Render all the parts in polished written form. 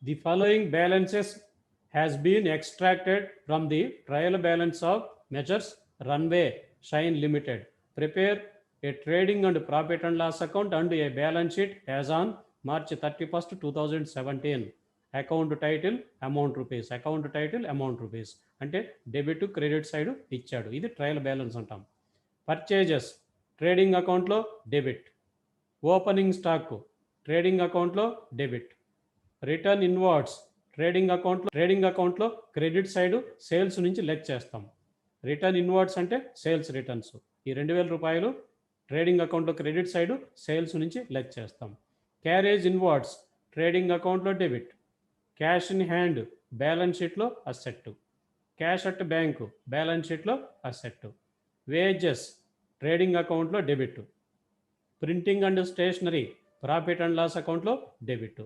The following balances has been extracted from the trial balance of measures Runway Shine Limited. Prepare a trading and profit and loss account and a balance sheet as on March 31st, 2017. Account title amount rupees, account title amount rupees అంటే debit credit side ఇచ్చాడు. ఇది trial balance అంటాం. Purchases trading అకౌంట్లో debit, opening stock trading అకౌంట్లో debit, return ఇన్వార్డ్స్ trading అకౌంట్లో credit side sales నుంచి లెక్ చేస్తాం. రిటర్న్ ఇన్వార్డ్స్ అంటే సేల్స్ రిటర్న్స్. ఈ 2000 రూపాయలు ట్రేడింగ్ అకౌంట్లో క్రెడిట్ సైడ్ సేల్స్ నుంచి లెక్ చేస్తాం. క్యారేజ్ ఇన్వార్డ్స్ ట్రేడింగ్ అకౌంట్లో debit, cash in hand balance షీట్లో asset, cash at bank balance షీట్లో అసెట్. వేజెస్ ట్రేడింగ్ అకౌంట్లో debit, printing and stationery profit and loss అకౌంట్లో debit,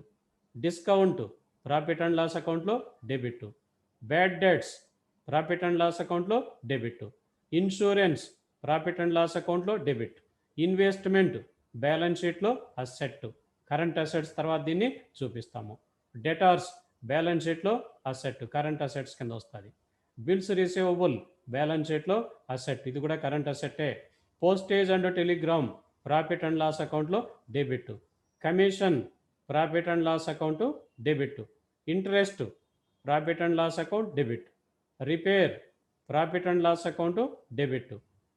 discount profit and loss అకౌంట్లో debit, bad debts profit and loss అకౌంట్లో debit, insurance profit and loss అకౌంట్లో debit, investment balance షీట్లో asset, current assets తర్వాత దీన్ని చూపిస్తాము. Debtors balance షీట్లో asset, current assets కింద వస్తుంది. బిల్స్ రిసీవబుల్ బ్యాలెన్స్ షీట్లో అసెట్, ఇది కూడా కరెంట్ అసెట్టే. Postage and telegram profit and loss అకౌంట్లో debit, commission profit and loss account debit, interest profit and loss account debit, repair profit and loss account debit,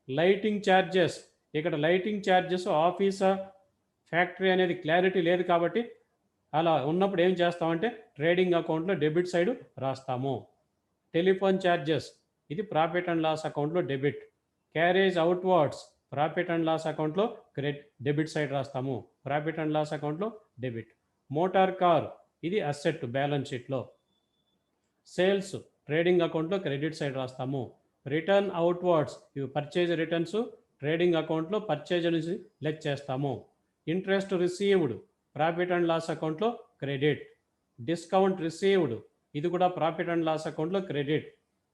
lighting charges ఇక్కడ lighting charges ఆఫీసా factory అనేది clarity లేదు కాబట్టి అలా ఉన్నప్పుడు ఏం చేస్తామంటే ట్రేడింగ్ అకౌంట్లో డెబిట్ సైడ్ రాస్తాము. టెలిఫోన్ ఛార్జెస్ ఇది ప్రాఫిట్ అండ్ లాస్ అకౌంట్లో debit, carriage outwards profit and loss అకౌంట్లో డెబిట్ సైడ్ రాస్తాము, ప్రాఫిట్ అండ్ లాస్ అకౌంట్లో డెబిట్. మోటార్ కార్ ఇది అసెట్ బ్యాలెన్స్ షీట్లో. సేల్స్ ట్రేడింగ్ అకౌంట్లో క్రెడిట్ సైడ్ రాస్తాము. రిటర్న్ అవుట్వర్డ్స్ ఇవి పర్చేజ్ రిటర్న్స్ ట్రేడింగ్ అకౌంట్లో పర్చేజ్ నుంచి లెక్ చేస్తాము. Interest received profit and loss అకౌంట్లో క్రెడిట్, డిస్కౌంట్ రిసీవ్డ్ ఇది కూడా ప్రాఫిట్ అండ్ లాస్ అకౌంట్లో క్రెడిట్.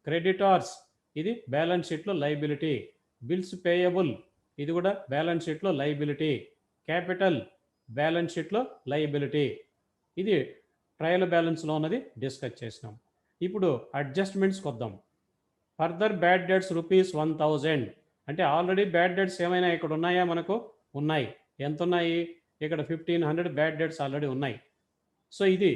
క్రెడిటార్స్ ఇది బ్యాలెన్స్ షీట్లో లైబిలిటీ. బిల్స్ పేయబుల్ ఇది కూడా బ్యాలెన్స్ షీట్లో లైబిలిటీ. క్యాపిటల్ బ్యాలెన్స్ షీట్లో లైబిలిటీ. ఇది ట్రయల్ బ్యాలెన్స్లో ఉన్నది డిస్కస్ చేసినాం. ఇప్పుడు అడ్జస్ట్మెంట్స్కి వద్దాం. ఫర్దర్ బ్యాడ్ డెట్స్ ₹1000 అంటే ఆల్రెడీ బ్యాడ్ డెట్స్ ఏమైనా ఇక్కడ ఉన్నాయా? మనకు ఉన్నాయి. ఎంత ఉన్నాయి? ఇక్కడ 1500 బ్యాడ్ డెట్స్ ఆల్రెడీ ఉన్నాయి. సో ఇది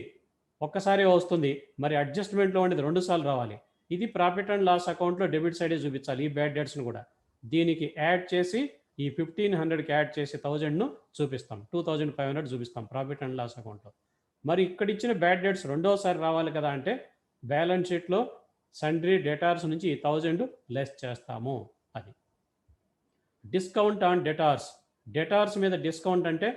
ఒక్కసారి వస్తుంది. మరి అడ్జస్ట్మెంట్లో ఉండేది 2 సార్లు రావాలి. ఇది ప్రాఫిట్ అండ్ లాస్ అకౌంట్లో డెబిట్ సైడే చూపించాలి ఈ బ్యాడ్ డెట్స్ను కూడా. దీనికి యాడ్ చేసి ఈ 1500కి యాడ్ చేసి 1000ను చూపిస్తాం, 2500 చూపిస్తాం ప్రాఫిట్ అండ్ లాస్ అకౌంట్లో. మరి ఇక్కడ ఇచ్చిన బ్యాడ్ డెట్స్ రెండోసారి రావాలి కదా అంటే బ్యాలెన్స్ షీట్లో సండ్రీ డెటార్స్ నుంచి ఈ 1000 లెస్ చేస్తాము. అది డిస్కౌంట్ ఆన్ డెటార్స్. డెటార్స్ మీద డిస్కౌంట్ అంటే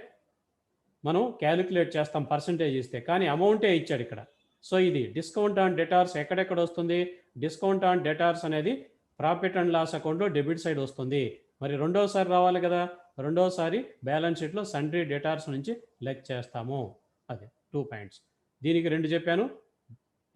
మనం క్యాలిక్యులేట్ చేస్తాం పర్సంటేజ్ ఇస్తే, కానీ అమౌంటే ఇచ్చాడు ఇక్కడ. సో ఇది డిస్కౌంట్ ఆన్ డెటార్స్ ఎక్కడెక్కడ వస్తుంది? డిస్కౌంట్ ఆన్ డెటార్స్ అనేది ప్రాఫిట్ అండ్ లాస్ అకౌంట్లో డెబిట్ సైడ్ వస్తుంది. మరి రెండోసారి రావాలి కదా, రెండోసారి బ్యాలెన్స్ షీట్లో సండ్రీ డెటార్స్ నుంచి లెక్ చేస్తాము. అది 2 పాయింట్స్. దీనికి 2 చెప్పాను.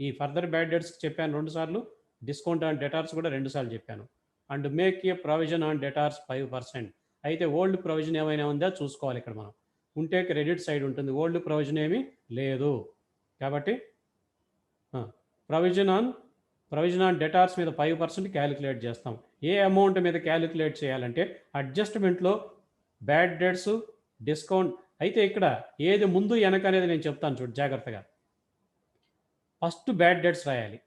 ఈ ఫర్దర్ బ్యాడ్ డెట్స్కి చెప్పాను 2 సార్లు, డిస్కౌంట్ ఆన్ డెటార్స్ కూడా 2 సార్లు చెప్పాను. And make a provision on debtors 5%. అయితే ఓల్డ్ ప్రొవిజన్ ఏమైనా ఉందా చూసుకోవాలి ఇక్కడ మనం. ఉంటే క్రెడిట్ సైడ్ ఉంటుంది, ఓల్డ్ ప్రొవిజన్ ఏమీ లేదు కాబట్టి ప్రొవిజన్ ఆన్ డెటార్స్ మీద 5% క్యాలిక్యులేట్ చేస్తాం. ఏ అమౌంట్ మీద క్యాలిక్యులేట్ చేయాలంటే అడ్జస్ట్మెంట్లో బ్యాడ్ డెట్స్ డిస్కౌంట్. అయితే ఇక్కడ ఏది ముందు వెనక అనేది నేను చెప్తాను చూడు జాగ్రత్తగా. ఫస్ట్ బ్యాడ్ డెట్స్ రాయాలి,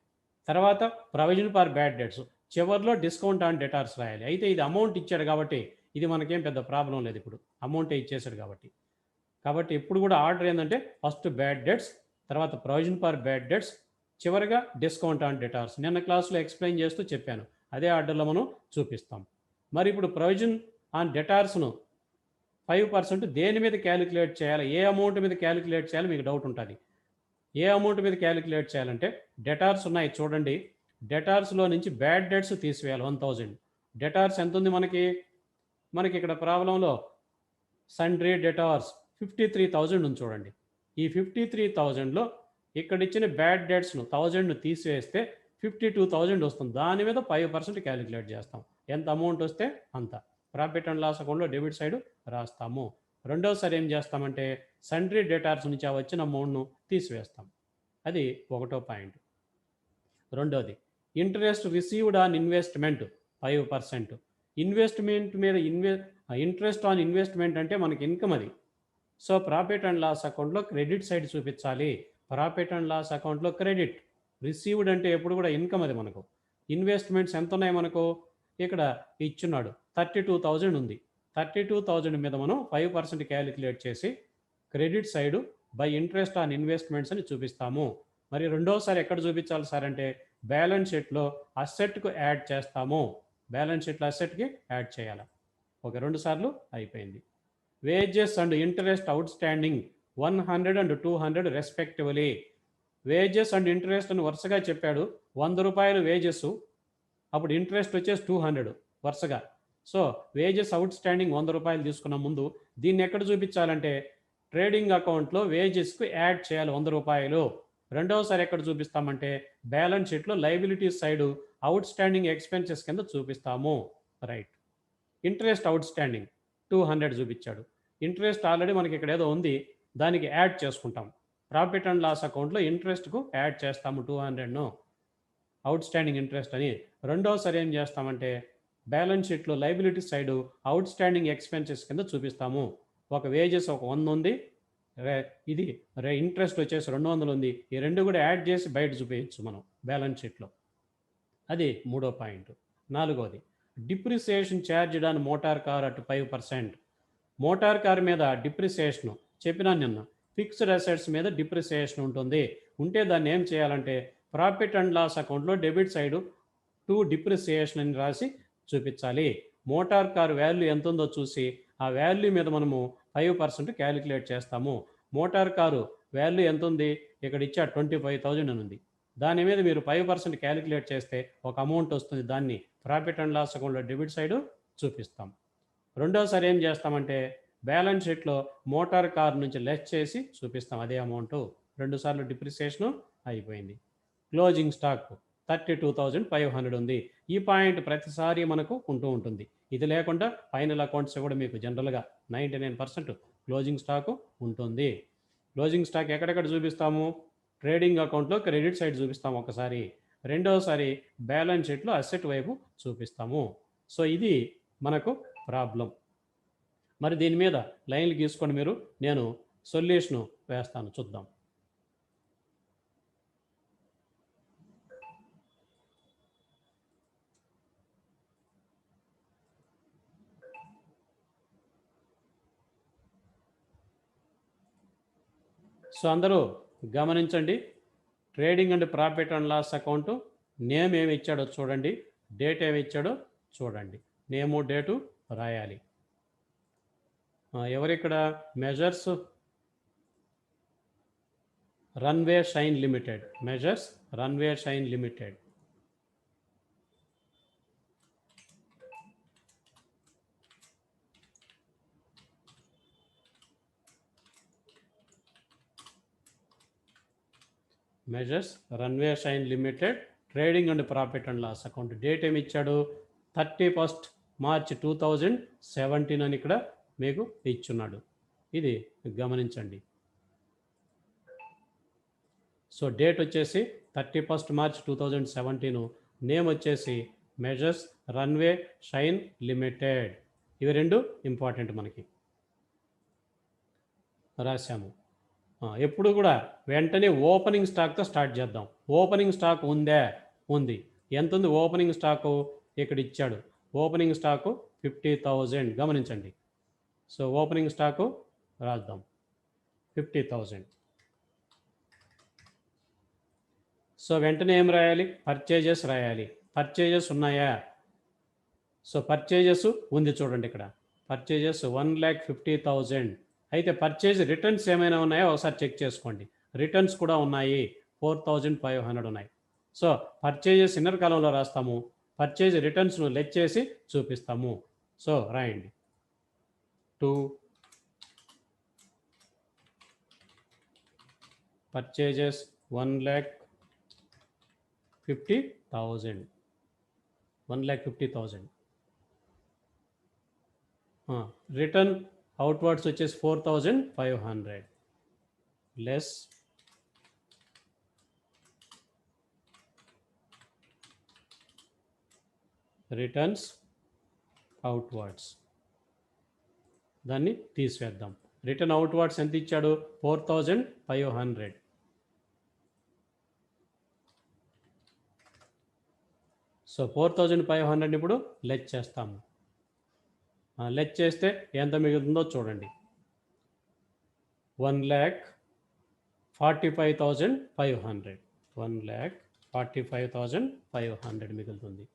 తర్వాత ప్రొవిజన్ ఫర్ బ్యాడ్ డెట్స్, చివరిలో డిస్కౌంట్ ఆన్ డెటార్స్ రాయాలి. అయితే ఇది అమౌంట్ ఇచ్చాడు కాబట్టి ఇది మనకేం పెద్ద ప్రాబ్లం లేదు, ఇప్పుడు అమౌంటే ఇచ్చేసాడు కాబట్టి ఎప్పుడు కూడా ఆర్డర్ ఏంటంటే ఫస్ట్ బ్యాడ్ డెట్స్, తర్వాత ప్రొవిజన్ ఫర్ బ్యాడ్ డెట్స్, చివరిగా డిస్కౌంట్ ఆన్ డెటార్స్. నిన్న క్లాస్లో ఎక్స్ప్లెయిన్ చేస్తూ చెప్పాను, అదే ఆర్డర్లో మనం చూపిస్తాం. మరి ఇప్పుడు ప్రొవిజన్ ఆన్ డెటార్స్ను 5% దేని మీద క్యాలిక్యులేట్ చేయాలి, ఏ అమౌంట్ మీద క్యాలిక్యులేట్ చేయాలి మీకు డౌట్ ఉంటుంది. ఏ అమౌంట్ మీద క్యాలిక్యులేట్ చేయాలంటే డెటార్స్ ఉన్నాయి చూడండి, డెటార్స్లో నుంచి బ్యాడ్ డెట్స్ తీసివేయాలి 1000. డెటార్స్ ఎంత ఉంది మనకి ఇక్కడ ప్రాబ్లంలో సండ్రీ డెటార్స్ 53,000 ఉంది చూడండి. ఈ 53,000లో ఇక్కడ ఇచ్చిన బ్యాడ్ డెట్స్ను 1000ను తీసివేస్తే 52,000 వస్తుంది. దాని మీద 5% క్యాలిక్యులేట్ చేస్తాం. ఎంత అమౌంట్ వస్తే అంత ప్రాఫిట్ అండ్ లాస్ అకౌంట్లో డెబిట్ సైడ్ రాస్తాము. రెండోసారి ఏం చేస్తామంటే సండ్రీ డెటార్స్ నుంచి వచ్చిన అమౌంట్ను తీసివేస్తాం. అది ఒకటో పాయింట్. రెండోది interest received on investment 5%. Investment మీద ఇంట్రెస్ట్ ఆన్ ఇన్వెస్ట్మెంట్ అంటే మనకి ఇన్కమ్ అది. సో ప్రాఫిట్ అండ్ లాస్ అకౌంట్లో క్రెడిట్ సైడ్ చూపించాలి. ప్రాఫిట్ అండ్ లాస్ అకౌంట్లో క్రెడిట్. రిసీవ్డ్ అంటే ఎప్పుడు కూడా ఇన్కమ్ అది మనకు. ఇన్వెస్ట్మెంట్స్ ఎంత ఉన్నాయి మనకు? ఇక్కడ ఇచ్చున్నాడు 32,000 ఉంది. 32,000 మీద మనం 5% క్యాలిక్యులేట్ చేసి credit side by interest on investments అని చూపిస్తాము. మరి రెండోసారి ఎక్కడ చూపించాలి సార్ అంటే బ్యాలెన్స్ షీట్లో అసెట్కు యాడ్ చేస్తాము. బ్యాలెన్స్ షీట్లో అసెట్కి యాడ్ చేయాలి. ఓకే, 2 సార్లు అయిపోయింది. Wages and interest out standing 100 and 200 respectively. Wages and interest అని వరుసగా చెప్పాడు. 100 రూపాయలు వేజెస్, అప్పుడు ఇంట్రెస్ట్ వచ్చేసి 200 వరుసగా. సో వేజెస్ అవుట్ స్టాండింగ్ 100 రూపాయలు తీసుకున్న ముందు దీన్ని ఎక్కడ చూపించాలంటే ట్రేడింగ్ అకౌంట్లో వేజెస్కు యాడ్ చేయాలి 100 రూపాయలు. రెండవసారి ఎక్కడ చూపిస్తామంటే బ్యాలెన్స్ షీట్లో liabilities side out standing expenses కింద చూపిస్తాము. రైట్. ఇంట్రెస్ట్ అవుట్ స్టాండింగ్ 200 చూపించాడు. ఇంట్రెస్ట్ ఆల్రెడీ మనకి ఇక్కడ ఏదో ఉంది, దానికి యాడ్ చేసుకుంటాం. ప్రాఫిట్ అండ్ లాస్ అకౌంట్లో ఇంట్రెస్ట్కు యాడ్ చేస్తాము 200ను అవుట్ స్టాండింగ్ ఇంట్రెస్ట్ అని. రెండోసారి ఏం చేస్తామంటే బ్యాలెన్స్ షీట్లో liability side out standing expenses కింద చూపిస్తాము. ఒక వేజెస్ ఒక 100 ఉంది, ఇది ఇంట్రెస్ట్ వచ్చేసి 200 ఉంది. ఈ రెండు కూడా యాడ్ చేసి బయట చూపించచ్చు మనం బ్యాలెన్స్ షీట్లో. అది మూడో పాయింట్. నాలుగోది depreciation charged on motor car at 5%. Motor car మీద డిప్రిసియేషన్ చెప్పినాను నిన్న. ఫిక్స్డ్ అసెట్స్ మీద డిప్రిసియేషన్ ఉంటుంది. ఉంటే దాన్ని ఏం చేయాలంటే ప్రాఫిట్ అండ్ లాస్ అకౌంట్లో డెబిట్ సైడు టు డిప్రిసియేషన్ అని రాసి చూపించాలి. మోటార్ కార్ వాల్యూ ఎంత ఉందో చూసి ఆ వాల్యూ మీద మనము 5% క్యాలిక్యులేట్ చేస్తాము. మోటార్ కారు వాల్యూ ఎంత ఉంది? ఇక్కడ ఇచ్చా 25,000 అని ఉంది. దాని మీద మీరు 5% క్యాలిక్యులేట్ చేస్తే ఒక అమౌంట్ వస్తుంది. దాన్ని ప్రాఫిట్ అండ్ లాస్ అకౌంట్లో డెబిట్ సైడు చూపిస్తాం. రెండోసారి ఏం చేస్తామంటే బ్యాలెన్స్ షీట్లో మోటార్ కార్ నుంచి లెస్ చేసి చూపిస్తాం అదే అమౌంట్. 2 సార్లు డిప్రిసియేషను అయిపోయింది. క్లోజింగ్ స్టాక్ 32,500 ఉంది. ఈ పాయింట్ ప్రతిసారి మనకు ఉంటూ ఉంటుంది. ఇది లేకుండా ఫైనల్ అకౌంట్స్ కూడా మీకు జనరల్గా 99% క్లోజింగ్ స్టాకు ఉంటుంది. క్లోజింగ్ స్టాక్ ఎక్కడెక్కడ చూపిస్తాము? ట్రేడింగ్ అకౌంట్లో క్రెడిట్ సైడ్ చూపిస్తాము ఒకసారి, రెండోసారి బ్యాలెన్స్ షీట్లో అసెట్ వైపు చూపిస్తాము. సో ఇది మనకు ప్రాబ్లం. మరి దీని మీద లైన్లు గీసుకొని మీరు నేను సొల్యూషను వేస్తాను, చూద్దాం. సో అందరూ గమనించండి. Trading and profit and loss account name ఏమి ఇచ్చాడో చూడండి, డేట్ ఏమి ఇచ్చాడో చూడండి. నేము డేటు రాయాలి. ఎవరిక్కడ? Messrs Runway Shine Limited. Messrs Runway Shine Limited. Messrs Runway Shine Limited trading and profit and loss account. Date ఏమి ఇచ్చాడు? 31st March 2017 అని ఇక్కడ మీకు ఇచ్చున్నాడు. ఇది గమనించండి. సో డేట్ వచ్చేసి 31st March 2017. నేమ్ వచ్చేసి మెజర్స్ రన్వే షైన్ లిమిటెడ్. ఇవి రెండు ఇంపార్టెంట్ మనకి రాశాము. ఎప్పుడు కూడా వెంటనే ఓపెనింగ్ స్టాక్తో స్టార్ట్ చేద్దాం. ఓపెనింగ్ స్టాక్ ఉందా? ఉంది. ఎంత ఉంది ఓపెనింగ్ స్టాకు? ఇక్కడ ఇచ్చాడు. Opening stock 50,000. గమనించండి. సో ఓపెనింగ్ స్టాకు రాద్దాం 50,000. సో వెంటనే ఏం రాయాలి? పర్చేజెస్ రాయాలి. పర్చేజెస్ ఉన్నాయా? సో పర్చేజెస్ ఉంది, చూడండి ఇక్కడ పర్చేజెస్ 1,50,000. అయితే పర్చేజ్ రిటర్న్స్ ఏమైనా ఉన్నాయో ఒకసారి చెక్ చేసుకోండి. రిటర్న్స్ కూడా ఉన్నాయి, 4,500 ఉన్నాయి. సో పర్చేజెస్ ఇన్నర్ కాలంలో రాస్తాము, పర్చేజ్ రిటర్న్స్ను లెస్ చేసి చూపిస్తాము. సో రాయండి 2 పర్చేజెస్ 1,50,000. 1,50,000. రిటర్న్ అవుట్వర్డ్స్ వచ్చేసి 4,500 లెస్ రిటర్న్స్ అవుట్వర్డ్స్, దాన్ని తీసివేద్దాం. రిటర్న్ అవుట్వర్డ్స్ ఎంత ఇచ్చాడు? 4500. సో 4500 ఇప్పుడు లెస్ చేస్తాము. లెస్ చేస్తే ఎంత మిగులుతుందో చూడండి. 1,45,500. 1,45,500 మిగులుతుంది.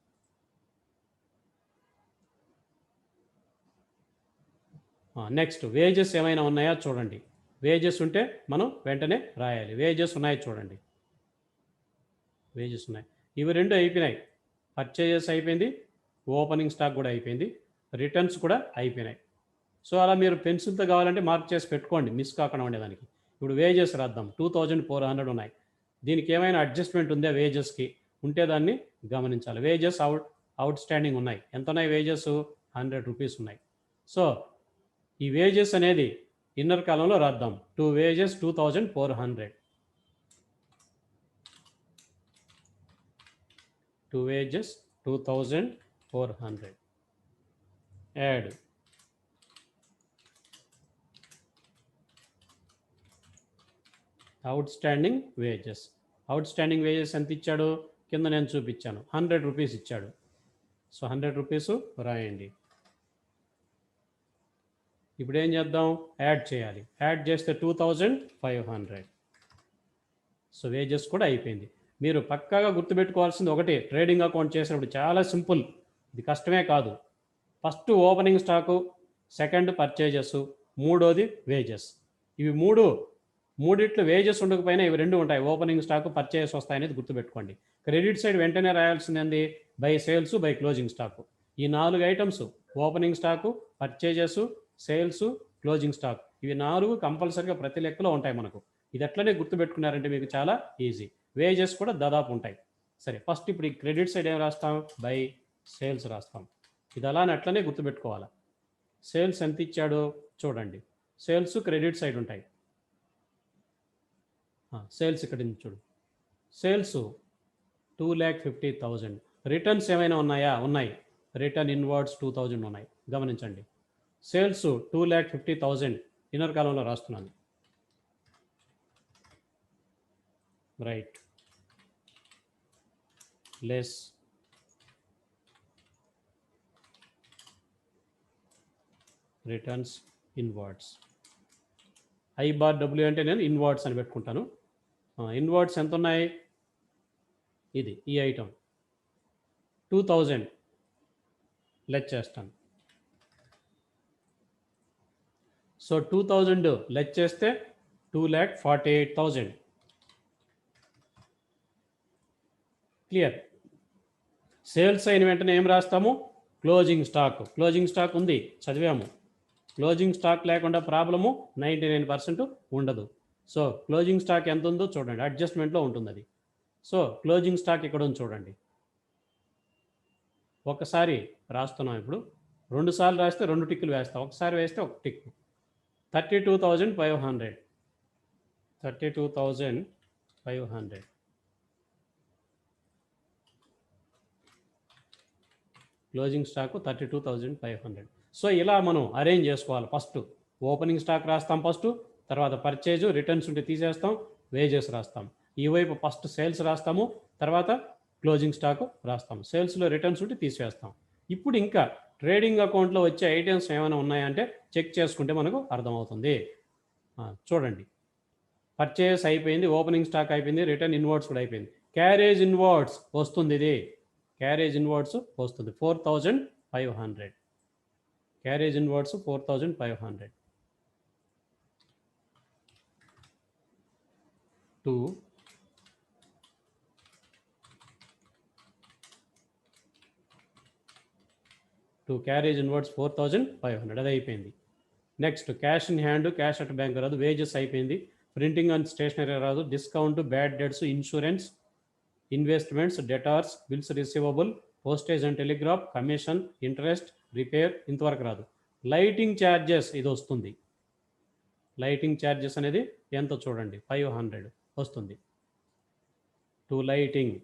నెక్స్ట్ వేజెస్ ఏమైనా ఉన్నాయా చూడండి. వేజెస్ ఉంటే మనం వెంటనే రాయాలి. వేజెస్ ఉన్నాయి చూడండి. వేజెస్ ఉన్నాయి. ఇవి రెండు అయిపోయినాయి. పర్చేజెస్ అయిపోయింది, ఓపెనింగ్ స్టాక్ కూడా అయిపోయింది, రిటర్న్స్ కూడా అయిపోయినాయి. సో అలా మీరు పెన్సిల్తో కావాలంటే మార్క్ చేసి పెట్టుకోండి, మిస్ కాకుండా ఉండేదానికి. ఇప్పుడు వేజెస్ రాద్దాం. 2400 ఉన్నాయి. దీనికి ఏమైనా అడ్జస్ట్మెంట్ ఉందా? వేజెస్కి ఉంటే దాన్ని గమనించాలి. వేజెస్ అవుట్ స్టాండింగ్ ఉన్నాయి. ఎంత ఉన్నాయి వేజెస్? 100 రూపీస్ ఉన్నాయి. సో ఈ వేజెస్ అనేది ఇన్నర్ కాలంలో రాద్దాం. 2 wages 2400. 2 wages 2400. Add out standing wages. Out standing wages ఎంత ఇచ్చాడు? కింద నేను చూపించాను, 100 రూపీస్ ఇచ్చాడు. సో 100 రూపీస్ రాయండి. ఇప్పుడు ఏం చేద్దాం? యాడ్ చేయాలి. యాడ్ చేస్తే 2500. సో వేజెస్ కూడా అయిపోయింది. మీరు పక్కాగా గుర్తుపెట్టుకోవాల్సింది ఒకటి, ట్రేడింగ్ అకౌంట్ చేసినప్పుడు చాలా సింపుల్, ఇది కష్టమే కాదు. First opening stock, second purchases, మూడోది వేజెస్. ఇవి మూడిట్లో వేజెస్ ఉండకపోయినా ఇవి రెండు ఉంటాయి. ఓపెనింగ్ స్టాక్, పర్చేజెస్ వస్తాయనేది గుర్తుపెట్టుకోండి. క్రెడిట్ సైడ్ వెంటనే రాయాల్సింది by sales, by closing stock. ఈ 4 items, opening stock, purchases, sales, closing stock, ఇవి 4 కంపల్సరీగా ప్రతి లెక్కలో ఉంటాయి మనకు. ఇది ఎట్లనే గుర్తుపెట్టుకున్నారంటే మీకు చాలా ఈజీ. వేజెస్ కూడా దాదాపు ఉంటాయి. సరే, ఫస్ట్ ఇప్పుడు ఈ క్రెడిట్ సైడ్ ఏం రాస్తాం? బై సేల్స్ రాస్తాం. ఇది అలానే అట్లనే గుర్తుపెట్టుకోవాలి. సేల్స్ ఎంత ఇచ్చాడో చూడండి. సేల్స్ క్రెడిట్ సైడ్ ఉంటాయి. సేల్స్ ఇక్కడ నుంచి చూడు. సేల్స్ 2,50,000. రిటర్న్స్ ఏమైనా ఉన్నాయా? ఉన్నాయి. రిటర్న్ ఇన్వర్డ్స్ 2000 ఉన్నాయి. గమనించండి. సేల్స్ 2,50,000 ఇన్నర్ కాలంలో రాస్తున్నాను. Right, less returns inwards. I/W అంటే నేను ఇన్వర్డ్స్ అని పెట్టుకుంటాను. ఇన్వర్డ్స్ ఎంత ఉన్నాయి? ఇది ఈ ఐటమ్ 2000 లెస్ చేస్తాను. సో 2000 లెస్ చేస్తే 2,48,000. క్లియర్. సేల్స్ అయిన వెంటనే ఏం రాస్తాము? Closing stock. క్లోజింగ్ స్టాక్ ఉంది, చదివాము. క్లోజింగ్ స్టాక్ లేకుండా ప్రాబ్లము 99% ఉండదు. సో క్లోజింగ్ స్టాక్ ఎంత ఉందో చూడండి, అడ్జస్ట్మెంట్లో ఉంటుంది అది. సో క్లోజింగ్ స్టాక్ ఇక్కడ ఉంది చూడండి. ఒకసారి రాస్తున్నాం. ఇప్పుడు 2 సార్లు రాస్తే 2 టిక్కులు వేస్తాం, ఒకసారి వేస్తే 1 టిక్. 32,500. 32,500. Closing stock 32,500. సో ఇలా మనం అరేంజ్ చేసుకోవాలి. ఫస్ట్ ఓపెనింగ్ స్టాక్ రాస్తాం, ఫస్ట్ తర్వాత పర్చేజ్, రిటర్న్స్ ఉంటే తీసేస్తాం, వేజెస్ రాస్తాం. ఈ వైపు ఫస్ట్ సేల్స్ రాస్తాము, తర్వాత క్లోజింగ్ స్టాక్ రాస్తాం. సేల్స్లో రిటర్న్స్ ఉంటే తీసివేస్తాం. ఇప్పుడు ఇంకా ట్రేడింగ్ అకౌంట్లో వచ్చే ఐటమ్స్ ఏమైనా ఉన్నాయంటే చెక్ చేసుకుంటే మనకు అర్థమవుతుంది. చూడండి, పర్చేస్ అయిపోయింది, ఓపెనింగ్ స్టాక్ అయిపోయింది, రిటర్న్ ఇన్వర్డ్స్ కూడా అయిపోయింది. క్యారేజ్ ఇన్వర్డ్స్ వస్తుంది. ఇది క్యారేజ్ ఇన్వర్డ్స్ వస్తుంది 4,500. Carriage inwards 4,500. 2 క్యారేజ్ ఇన్వర్డ్స్ 4,500 అది అయిపోయింది. Next cash in hand, cash at bank రాదు. వేజెస్ అయిపోయింది. ప్రింటింగ్ అండ్ స్టేషనరీ రాదు. Discount, bad debts, insurance, investments, debtors, bills receivable, postage and telegraph, commission, interest, repair ఇంతవరకు రాదు. Lighting charges ఇది వస్తుంది. Lighting charges అనేది ఎంత చూడండి, 500 వస్తుంది. To lighting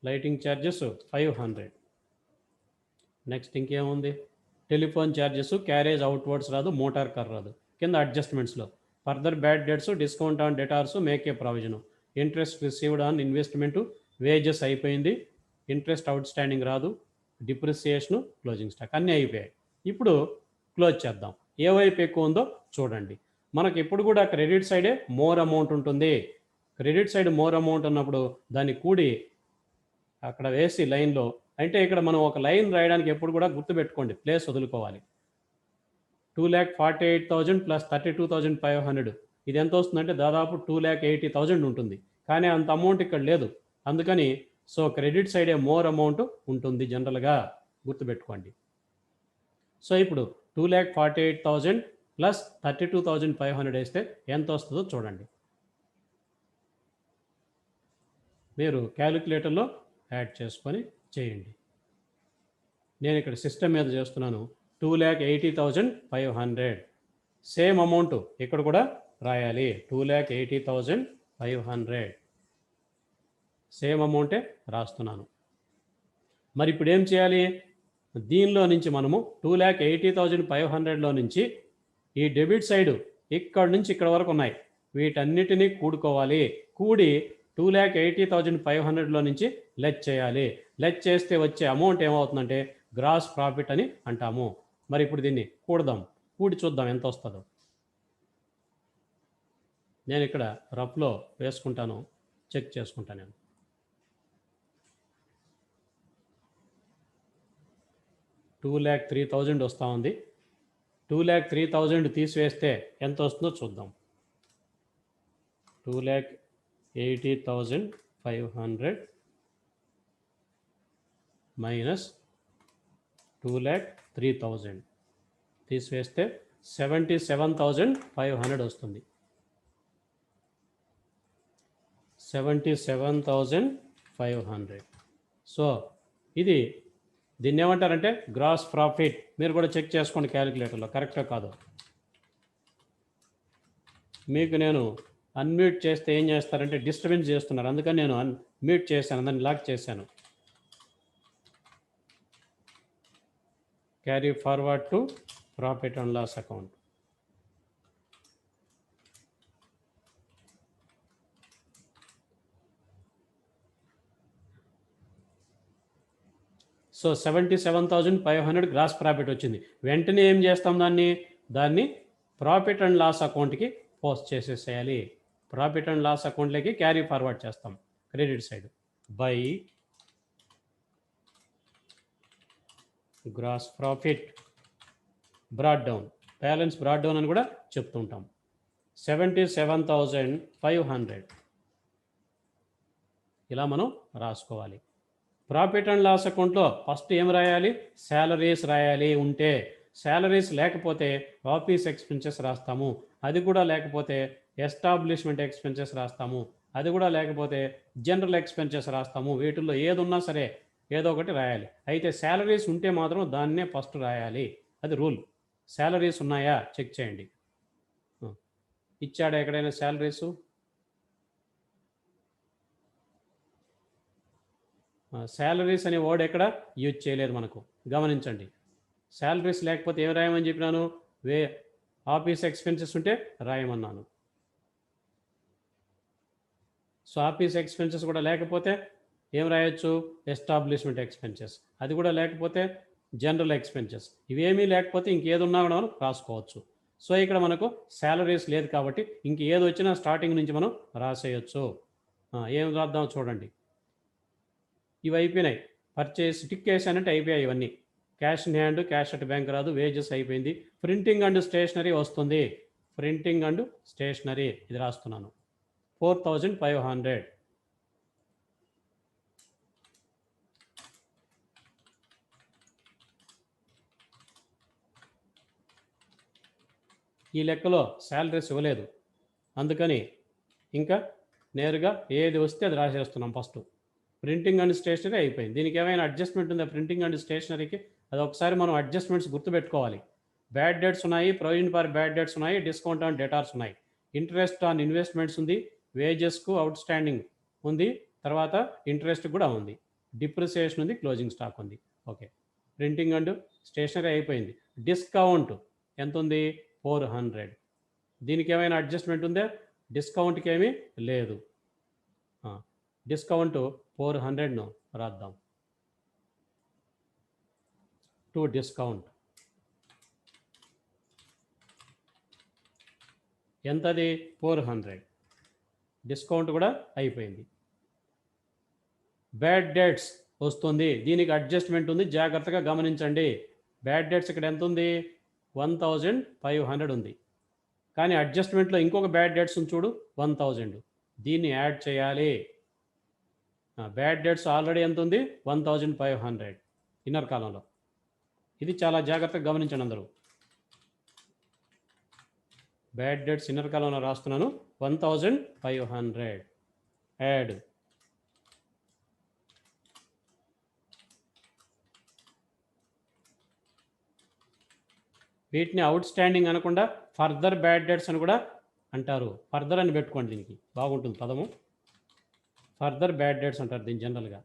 lighting charges 500. Next ఇంకేముంది, టెలిఫోన్ ఛార్జెస్, క్యారేజ్ అవుట్వర్డ్స్ రాదు, మోటార్ కార్ రాదు. కింద అడ్జస్ట్మెంట్స్లో further bad debts, discount on debtors, make a provision, interest received on investment, wages అయిపోయింది, ఇంట్రెస్ట్ అవుట్ స్టాండింగ్ రాదు, డిప్రిసియేషను, క్లోజింగ్ స్టాక్ అన్నీ అయిపోయాయి. ఇప్పుడు క్లోజ్ చేద్దాం. ఏ వైపు ఎక్కువ ఉందో చూడండి. మనకి ఎప్పుడు కూడా క్రెడిట్ సైడే మోర్ అమౌంట్ ఉంటుంది. క్రెడిట్ సైడ్ మోర్ అమౌంట్ ఉన్నప్పుడు దాన్ని కూడి అక్కడ వేసి లైన్లో, అంటే ఇక్కడ మనం ఒక లైన్ రాయడానికి ఎప్పుడు కూడా గుర్తుపెట్టుకోండి, ప్లేస్ వదులుకోవాలి. 2,48,000 ప్లస్ 32,500 ఇది ఎంత వస్తుందంటే దాదాపు 2,80,000 ఉంటుంది. కానీ అంత అమౌంట్ ఇక్కడ లేదు. అందుకని సో క్రెడిట్ సైడే మోర్ అమౌంట్ ఉంటుంది జనరల్గా, గుర్తుపెట్టుకోండి. సో ఇప్పుడు 2,48,000 ప్లస్ 32,500 వేస్తే ఎంత వస్తుందో చూడండి. మీరు క్యాలిక్యులేటర్లో యాడ్ చేసుకొని చేయండి. నేను ఇక్కడ సిస్టమ్ మీద చేస్తున్నాను. 2,80,500 సేమ్ అమౌంట్ ఇక్కడ కూడా రాయాలి. 2,80,500 సేమ్ అమౌంటే రాస్తున్నాను. మరి ఇప్పుడు ఏం చేయాలి, దీనిలో నుంచి మనము 2,80,500లో నుంచి ఈ డెబిట్ సైడు ఇక్కడ నుంచి ఇక్కడ వరకు ఉన్నాయి, వీటన్నిటినీ కూడుకోవాలి. కూడి 2,80,500లో నుంచి లెస్ చేయాలి. లెస్ చేస్తే వచ్చే అమౌంట్ ఏమవుతుందంటే గ్రాస్ ప్రాఫిట్ అని అంటాము. మరి ఇప్పుడు దీన్ని కూడదాం, కూడి చూద్దాం ఎంత వస్తుందో. నేను ఇక్కడ రఫ్లో వేసుకుంటాను, చెక్ చేసుకుంటాను. నేను 2,03,000 వస్తూ ఉంది. 2,03,000 తీసివేస్తే ఎంత వస్తుందో చూద్దాం. 2,80,500 మైనస్ 2,03,000 తీసివేస్తే 77,500 వస్తుంది. 77,500. సో ఇది దీన్ని ఏమంటారంటే గ్రాస్ ప్రాఫిట్. మీరు కూడా చెక్ చేసుకోండి క్యాలిక్యులేటర్లో కరెక్టో కాదో. మీకు నేను అన్మ్యూట్ చేస్తే ఏం చేస్తారంటే డిస్టర్బెన్స్ చేస్తున్నారు, అందుకని నేను అన్మ్యూట్ చేశాను, దాన్ని లాక్ చేశాను. Carry forward to profit and loss account. So 77,500 gross profit వచ్చింది. వెంటనే ఏం చేస్తాం, దాన్ని ప్రాఫిట్ అండ్ లాస్ అకౌంట్కి పోస్ట్ చేసేసేయాలి. ప్రాఫిట్ అండ్ లాస్ అకౌంట్లోకి క్యారీ ఫార్వర్డ్ చేస్తాం credit side. By gross profit brought down, balance brought down అని కూడా చెప్తుంటాం. 77,500 ఇలా మనం రాసుకోవాలి. ప్రాఫిట్ అండ్ లాస్ అకౌంట్లో ఫస్ట్ ఏం రాయాలి, శాలరీస్ రాయాలి. ఉంటే శాలరీస్ లేకపోతే ఆఫీస్ ఎక్స్పెన్సెస్ రాస్తాము, అది కూడా లేకపోతే ఎస్టాబ్లిష్మెంట్ ఎక్స్పెన్సెస్ రాస్తాము, అది కూడా లేకపోతే జనరల్ ఎక్స్పెన్సెస్ రాస్తాము. వీటిల్లో ఏది ఉన్నా సరే ఏదో ఒకటి రాయాలి. అయితే శాలరీస్ ఉంటే మాత్రం దాన్నే ఫస్ట్ రాయాలి, అది రూల్. శాలరీస్ ఉన్నాయా చెక్ చేయండి. ఇచ్చాడా ఎక్కడైనా శాలరీసు? శాలరీస్ అనే వర్డ్ ఎక్కడ యూజ్ చేయలేదు మనకు, గమనించండి. శాలరీస్ లేకపోతే ఏం రాయమని చెప్పినాను, ఆఫీస్ ఎక్స్పెన్సెస్ ఉంటే రాయమన్నాను. సో ఆఫీస్ ఎక్స్పెన్సెస్ కూడా లేకపోతే ఏం రాయొచ్చు, ఎస్టాబ్లిష్మెంట్ ఎక్స్పెన్సెస్, అది కూడా లేకపోతే జనరల్ ఎక్స్పెన్సెస్. ఇవేమీ లేకపోతే ఇంకేదున్నా కూడా మనం రాసుకోవచ్చు. సో ఇక్కడ మనకు శాలరీస్ లేదు కాబట్టి ఇంకేది వచ్చినా స్టార్టింగ్ నుంచి మనం రాసేయచ్చు. ఏం రాద్దాం చూడండి. ఇవి అయిపోయినాయి. పర్చేస్ టిక్ వేసానంటే అయిపోయాయి ఇవన్నీ. Cash in hand, cash at bank రాదు, వేజెస్ అయిపోయింది. ప్రింటింగ్ అండ్ స్టేషనరీ వస్తుంది. ప్రింటింగ్ అండ్ స్టేషనరీ ఇది రాస్తున్నాను 4,500. ఈ లెక్కలో శాలరీస్ ఇవ్వలేదు, అందుకని ఇంకా నేరుగా ఏది వస్తే అది రాసేస్తున్నాం. ఫస్ట్ ప్రింటింగ్ అండ్ స్టేషనరీ అయిపోయింది. దీనికి ఏమైనా అడ్జస్ట్మెంట్ ఉందా ప్రింటింగ్ అండ్ స్టేషనరీకి? అది ఒకసారి మనం అడ్జస్ట్మెంట్స్ గుర్తుపెట్టుకోవాలి. బ్యాడ్ డెట్స్ ఉన్నాయి, ప్రొవిజన్ ఫర్ బ్యాడ్ డెట్స్ ఉన్నాయి, డిస్కౌంట్ ఆన్ డెటార్స్ ఉన్నాయి, ఇంట్రెస్ట్ ఆన్ ఇన్వెస్ట్మెంట్స్ ఉంది, వేజెస్కు అవుట్ స్టాండింగ్ ఉంది, తర్వాత ఇంట్రెస్ట్ కూడా ఉంది. డిప్రిసియేషన్ ఉంది, క్లోజింగ్ స్టాక్ ఉంది. ఓకే, ప్రింటింగ్ అండ్ స్టేషనరీ అయిపోయింది. డిస్కౌంట్ ఎంత ఉంది? 400. దీనికి ఏమైనా అడ్జస్ట్మెంట్ ఉందా? డిస్కౌంట్కి ఏమీ లేదు. డిస్కౌంట్ 400ను రాద్దాం. To discount ఎంతది? 400. డిస్కౌంట్ కూడా అయిపోయింది. బ్యాడ్ డేట్స్ వస్తుంది, దీనికి అడ్జస్ట్మెంట్ ఉంది, జాగ్రత్తగా గమనించండి. బ్యాడ్ డేట్స్ ఇక్కడ ఎంత ఉంది? 1500 ఉంది. కానీ అడ్జస్ట్మెంట్లో ఇంకొక బ్యాడ్ డేట్స్ ఉంది చూడు, 1000. దీన్ని యాడ్ చేయాలి. బ్యాడ్ డేట్స్ ఆల్రెడీ ఎంత ఉంది? 1500 ఇన్నర్ కాలంలో. ఇది చాలా జాగ్రత్తగా గమనించండి అందరూ. బ్యాడ్ డేట్స్ ఇన్నర్ కాలంలో రాస్తున్నాను. 1500 యాడ్. వీటిని అవుట్ స్టాండింగ్ అనకుండా ఫర్దర్ బ్యాడ్ డేట్స్ అని కూడా అంటారు. ఫర్దర్ అని పెట్టుకోండి, దీనికి బాగుంటుంది పదము. ఫర్దర్ బ్యాడ్ డేట్స్ అంటారు దీన్ని జనరల్గా.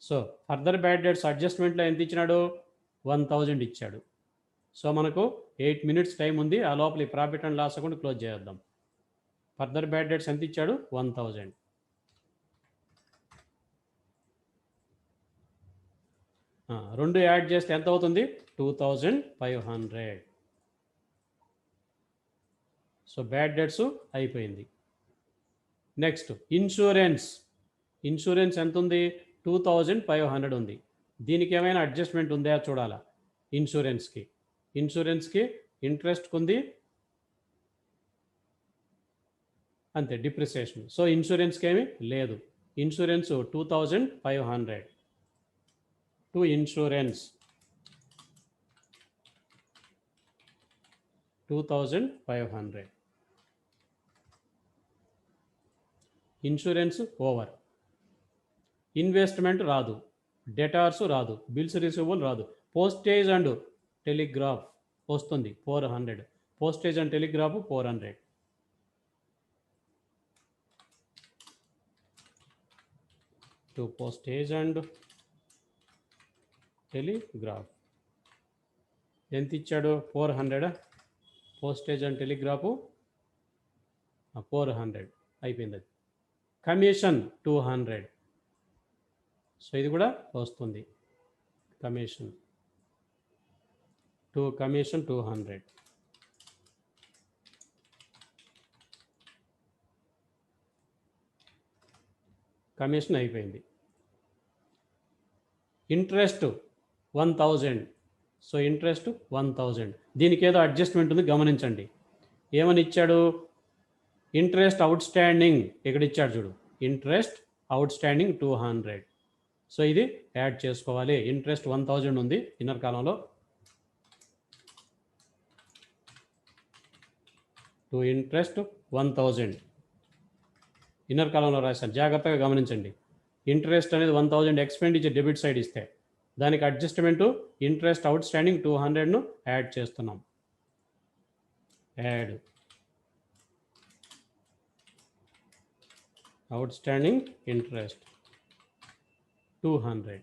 సో ఫర్దర్ బ్యాడ్ డేట్స్ అడ్జస్ట్మెంట్లో ఎంత ఇచ్చినాడు? 1000 ఇచ్చాడు. సో మనకు 8 minutes టైం ఉంది. ఆ లోపల ఈ profit and loss account close చేద్దాం. ఫర్దర్ బ్యాడ్ డేట్స్ ఎంత ఇచ్చాడు? 1000. రెండు యాడ్ చేస్తే ఎంత అవుతుంది? 2500. సో బ్యాడ్ డేట్స్ అయిపోయింది. Next insurance. ఇన్సూరెన్స్ ఎంత ఉంది? 2500 ఉంది. దీనికి ఏమైనా అడ్జస్ట్మెంట్ ఉందా చూడాలా. ఇన్సూరెన్స్కి ఇంట్రెస్ట్కి ఉంది అంతే, డిప్రిసియేషన్. సో ఇన్సూరెన్స్కి ఏమీ లేదు. Insurance 2500. To insurance 2500. Insurance over. Investment రాదు, డెటార్స్ రాదు, బిల్స్ రిసీవబుల్ రాదు. పోస్టేజ్ అండ్ టెలిగ్రాఫ్ వస్తుంది 400. Postage and telegraph 400. To postage and telegraph ఎంత ఇచ్చాడు? 400. పోస్టేజ్ అండ్ టెలిగ్రాఫ్ 400 అయిపోయింది. అది కమిషన్ 200. సో ఇది కూడా వస్తుంది. కమిషన్ 200. కమిషన్ అయిపోయింది. ఇంట్రెస్ట్ 1000. So interest 1000. దీనికి ఏదో అడ్జస్ట్మెంట్ ఉంది, గమనించండి. ఏమని ఇచ్చాడు? ఇంట్రెస్ట్ అవుట్ స్టాండింగ్ ఇక్కడ ఇచ్చాడు చూడు, ఇంట్రెస్ట్ అవుట్ స్టాండింగ్ 200. సో ఇది యాడ్ చేసుకోవాలి. ఇంట్రెస్ట్ 1000 ఉంది ఇన్నర్ కాలంలో. టు ఇంట్రెస్ట్ 1000 ఇన్నర్ కాలంలో రాశాను, జాగ్రత్తగా గమనించండి. ఇంట్రెస్ట్ అనేది 1000 ఎక్స్పెండిచర్ డెబిట్ సైడ్ ఇస్తే దానికి అడ్జస్ట్మెంటు ఇంట్రెస్ట్ అవుట్ స్టాండింగ్ 200ను యాడ్ చేస్తున్నాం. Add outstanding interest 200.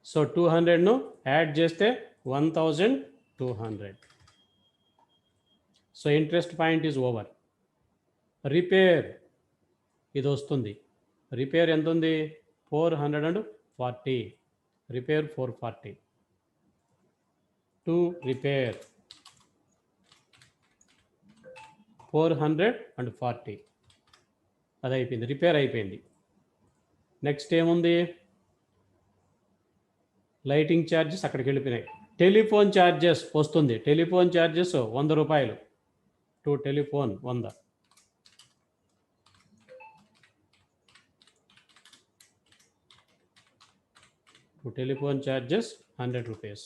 So 200ను యాడ్ చేస్తే 1200. So interest point is over. Repair ఇది వస్తుంది. రిపేర్ ఎంత ఉంది? 440. రిపేర్ 440. To repair 440. అది అయిపోయింది, రిపేర్ అయిపోయింది. నెక్స్ట్ ఏముంది? లైటింగ్ ఛార్జెస్ అక్కడికి వెళ్ళిపోయినాయి. టెలిఫోన్ ఛార్జెస్ వస్తుంది. టెలిఫోన్ ఛార్జెస్ 100 రూపాయలు. To telephone 100. To telephone charges 100 rupees.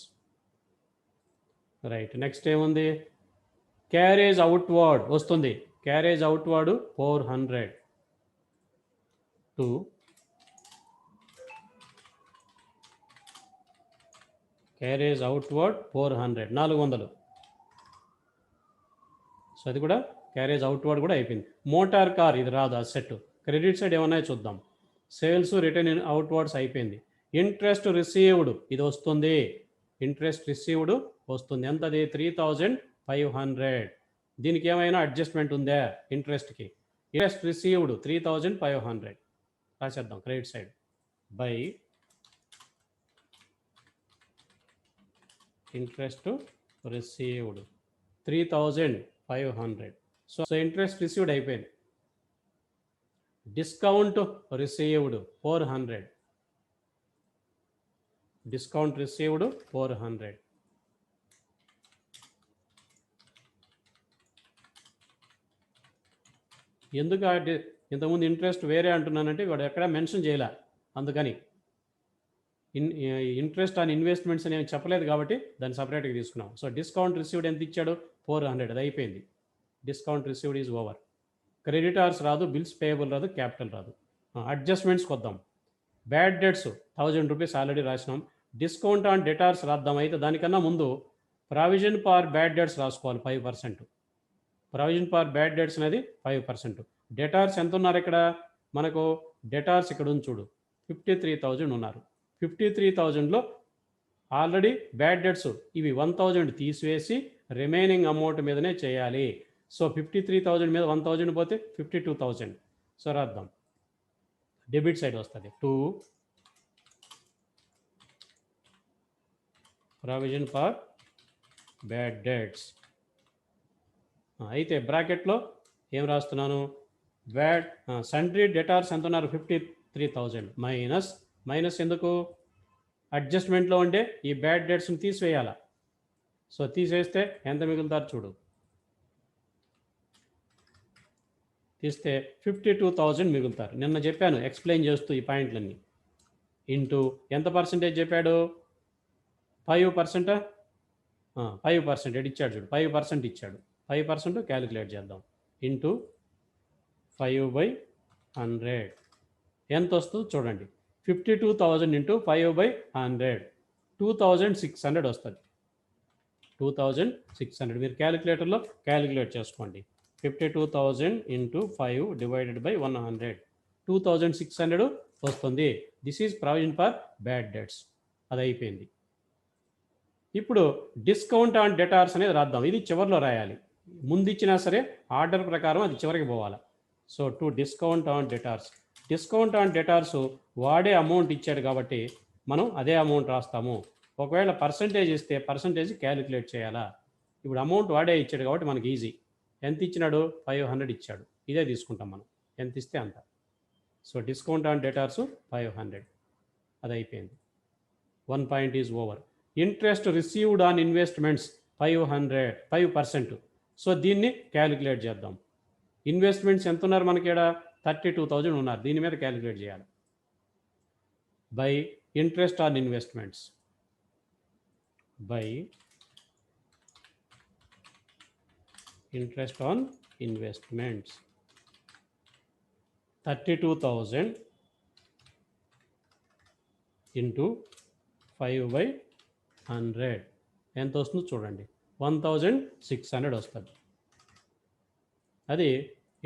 Right. Next ఏముంది? క్యారేజ్ అవుట్వర్డ్ వస్తుంది. Carriage outward 400. To carriage outward 400 400. So అది కూడా క్యారేజ్ అవుట్వర్డ్ కూడా అయిపోయింది. మోటార్ కార్ ఇది రాదు, అసెట్. క్రెడిట్ సైడ్ ఏమన్నా చూద్దాం. సేల్స్ రిటర్న్ ఇన్ అవుట్వర్డ్స్ అయిపోయింది. ఇంట్రెస్ట్ రిసీవ్డ్ ఇది వస్తుంది. ఇంట్రెస్ట్ రిసీవ్డ్ వస్తుంది. ఎంతది? 3500. దీనికి ఏమైనా అడ్జస్ట్మెంట్ ఉందా? ఇంట్రెస్ట్కి ఇంట్రెస్ట్ రిసీవ్డ్ 3500 రాసేద్దాం credit side. By interest received 3500. So interest received అయిపోయింది. Discount received 400. Discount received 400. ఎందుకు ఇంతకుముందు ఇంట్రెస్ట్ వేరే అంటున్నానంటే వాడు ఎక్కడ మెన్షన్ చేయలే, అందుకని ఇంట్రెస్ట్ ఆన్ ఇన్వెస్ట్మెంట్స్ అని చెప్పలేదు కాబట్టి దాన్ని సపరేట్గా తీసుకున్నాం. సో డిస్కౌంట్ రిసీవ్డ్ ఎంత ఇచ్చాడు? 400. అది అయిపోయింది. Discount received is over. Creditors రాదు, బిల్స్ పేయబుల్ రాదు, క్యాపిటల్ రాదు. అడ్జస్ట్మెంట్స్కి వద్దాం. బ్యాడ్ డెట్స్ 1000 రూపీస్ ఆల్రెడీ రాసినాం. డిస్కౌంట్ ఆన్ డెటార్స్ రాద్దాం. అయితే దానికన్నా ముందు ప్రావిజన్ ఫార్ బ్యాడ్ డెట్స్ రాసుకోవాలి 5%. ప్రావిజన్ ఫార్ బ్యాడ్ డెట్స్ అనేది 5%. డెటార్స్ ఎంత ఉన్నారు ఇక్కడ? మనకు డెటార్స్ ఇక్కడ ఉంది చూడు, 53,000 ఉన్నారు. 53,000లో ఆల్రెడీ బ్యాడ్ డెట్స్ ఇవి 1,000 తీసివేసి రిమైనింగ్ అమౌంట్ మీదనే చేయాలి. సో 53,000 మీద 1,000 పోతే 52,000. సో రాద్దాం. డెబిట్ సైడ్ వస్తుంది. To provision for bad debts. అయితే బ్రాకెట్లో ఏం రాస్తున్నాను? బ్యాడ్ సండ్రీ డెటార్స్ ఎంత ఉన్నారు? 53,000 మైనస్ ఎందుకు? అడ్జస్ట్మెంట్లో ఉండే ఈ బ్యాడ్ డెట్స్ని తీసివేయాలా. సో తీసేస్తే ఎంత మిగులుతారు చూడు. తీస్తే 52,000 మిగులుతారు. నిన్న చెప్పాను ఎక్స్ప్లెయిన్ చేస్తూ ఈ పాయింట్లన్నీ. ఇంటూ ఎంత పర్సెంటేజ్ చెప్పాడు? 5%. 5% ఇచ్చాడు చూడు, 5% ఇచ్చాడు. 5% క్యాలిక్యులేట్ చేద్దాం. ఇంటూ 5/100 ఎంత వస్తుంది చూడండి. 52,000 ఇంటూ 5/100 2600 వస్తుంది. 2600 మీరు క్యాలిక్యులేటర్లో క్యాలిక్యులేట్ చేసుకోండి. 52,000 ఇంటూ 5 డివైడెడ్ బై 100 2600 వస్తుంది. This is provision for bad debts. అది అయిపోయింది. ఇప్పుడు డిస్కౌంట్ ఆన్ డెటార్స్ అనేది రాద్దాం. ఇది చివరిలో రాయాలి. ముందు ఇచ్చినా సరే ఆర్డర్ ప్రకారం అది చివరికి పోవాలి. So to discount on debtors. Discount on debtors వాడే అమౌంట్ ఇచ్చాడు కాబట్టి మనం అదే అమౌంట్ రాస్తాము. ఒకవేళ పర్సంటేజ్ ఇస్తే పర్సంటేజ్ క్యాలిక్యులేట్ చేయాలా. ఇప్పుడు అమౌంట్ వాడే ఇచ్చాడు కాబట్టి మనకి ఈజీ. ఎంత ఇచ్చినాడు? 500 ఇచ్చాడు. ఇదే తీసుకుంటాం మనం, ఎంత ఇస్తే అంత. So discount on debtors 500. అది అయిపోయింది. 1 point is over. Interest received on investments 5%. So దీన్ని క్యాలిక్యులేట్ చేద్దాం. ఇన్వెస్ట్మెంట్స్ ఎంత ఉన్నారు మనకి? ఇక్కడ 32,000 ఉన్నారు. దీని మీద క్యాలిక్యులేట్ చేయాలి. By interest on investments by interest on investments 32,000 into 5/100 ఎంత వస్తుందో చూడండి. 1,600 వస్తుంది. అది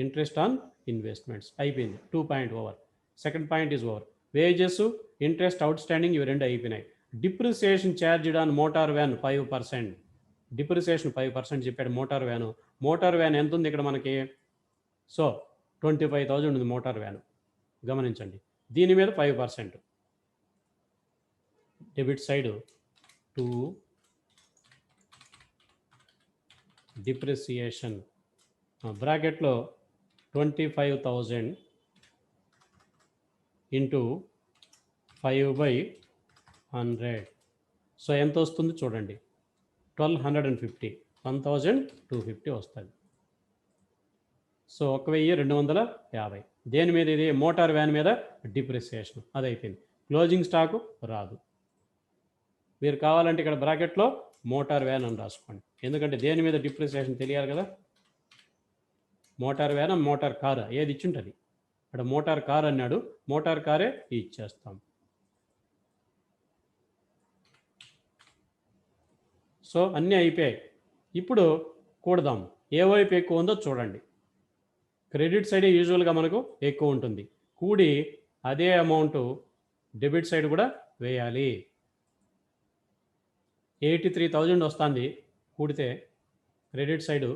ఇంట్రెస్ట్ ఆన్ ఇన్వెస్ట్మెంట్స్ అయిపోయింది. 2 point over. Second point is over. Wages, interest out standing ఇవి రెండు అయిపోయినాయి. Depreciation charged on motor van 5%. Depreciation 5% చెప్పాడు. మోటార్ వ్యాన్ ఎంత ఉంది ఇక్కడ మనకి? సో 25,000 ఉంది మోటార్ వ్యాన్. గమనించండి. దీని మీద 5%. డెబిట్ సైడ్ 2 డిప్రిసియేషన్ బ్రాకెట్లో 25,000 ఇంటూ 5/100. సో ఎంత వస్తుంది చూడండి. 1,250. 1,250 వస్తుంది. సో 1,250. దేని మీద? ఇది మోటార్ వ్యాన్ మీద డిప్రిసియేషన్. అది అయిపోయింది. క్లోజింగ్ స్టాకు రాదు. మీరు కావాలంటే ఇక్కడ బ్రాకెట్లో మోటార్ వ్యాన్ అని రాసుకోండి. ఎందుకంటే దేని మీద డిప్రిసియేషన్ తెలియాలి కదా. మోటార్ వ్యాన్, మోటార్ కారు ఏది ఇచ్చుంటుంది. ఇక్కడ మోటార్ కార్ అన్నాడు. మోటార్ కారే ఇచ్చేస్తాం. సో అన్నీ అయిపోయాయి. ఇప్పుడు కూడదాం. ఏ వైపు ఎక్కువ ఉందో చూడండి. క్రెడిట్ సైడే యూజువల్గా మనకు ఎక్కువ ఉంటుంది. కూడి అదే అమౌంట్ డెబిట్ సైడ్ కూడా వేయాలి. 83,000 వస్తుంది కూడితే క్రెడిట్ సైడు,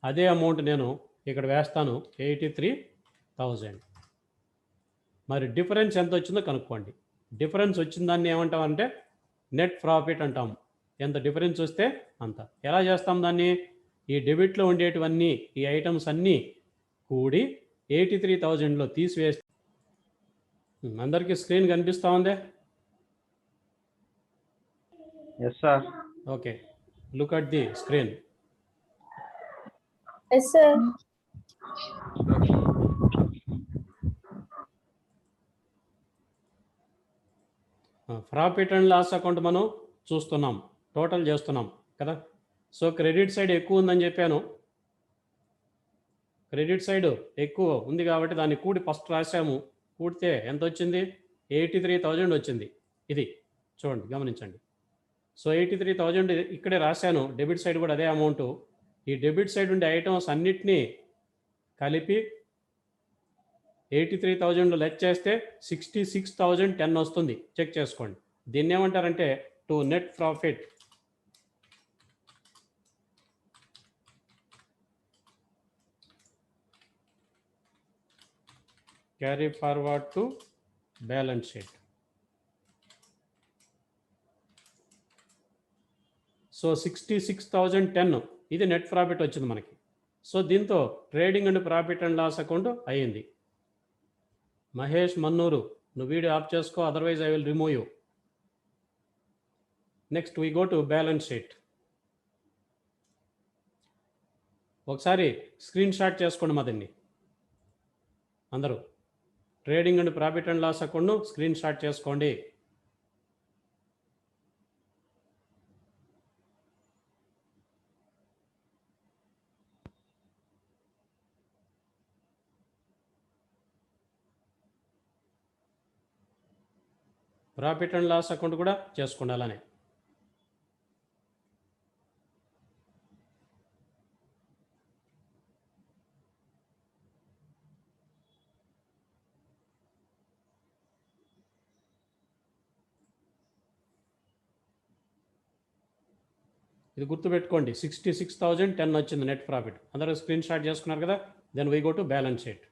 అదే అమౌంట్ నేను ఇక్కడ వేస్తాను 83,000. మరి డిఫరెన్స్ ఎంత వచ్చిందో కనుక్కోండి. డిఫరెన్స్ వచ్చిన దాన్ని ఏమంటామంటే నెట్ ప్రాఫిట్ అంటాం. ఎంత డిఫరెన్స్ వస్తే అంత. ఎలా చేస్తాం దాన్ని? ఈ డెబిట్లో ఉండేటివన్నీ ఈ ఐటమ్స్ అన్నీ కూడి 83,000లో తీసివేస్తే అందరికీ స్క్రీన్ కనిపిస్తూ ఉందే? Yes, sir. Okay, look at the screen. Yes, sir. Profit and loss account మనం చూస్తున్నాం, టోటల్ చేస్తున్నాం కదా. సో క్రెడిట్ సైడ్ ఎక్కువ ఉందని చెప్పాను. క్రెడిట్ సైడ్ ఎక్కువ ఉంది కాబట్టి దాన్ని కూడి ఫస్ట్ రాసాము. కూడితే ఎంత వచ్చింది? 83,000 వచ్చింది. ఇది చూడండి, గమనించండి. సో 83,000 ఇక్కడే రాశాను. డెబిట్ సైడ్ కూడా అదే అమౌంట్. ఈ డెబిట్ సైడ్ ఉండే ఐటమ్స్ అన్నిటినీ కలిపి 83,000 లెస్ చేస్తే 66,010 వస్తుంది. చెక్ చేసుకోండి. దీన్ని ఏమంటారంటే to net profit. Carry forward to balance sheet. So 66,010 ఇది నెట్ ప్రాఫిట్ వచ్చింది మనకి. సో దీంతో trading and profit and loss account అయ్యింది. మహేష్ మన్నూరు, నువ్వు వీడియో ఆఫ్ చేసుకో, otherwise I will remove you. Next we go to balance sheet. ఒకసారి screen shot చేసుకోండి మదన్ని అందరూ. Trading and profit and loss అకౌంట్ను స్క్రీన్ షాట్ చేసుకోండి. ప్రాఫిట్ అండ్ లాస్ అకౌంట్ కూడా చేసుకోండి అలానే. ఇది గుర్తుపెట్టుకోండి, 66,010 వచ్చింది నెట్ ప్రాఫిట్. అందరూ స్క్రీన్ షాట్ చేసుకున్నారు కదా. Then we go to balance sheet.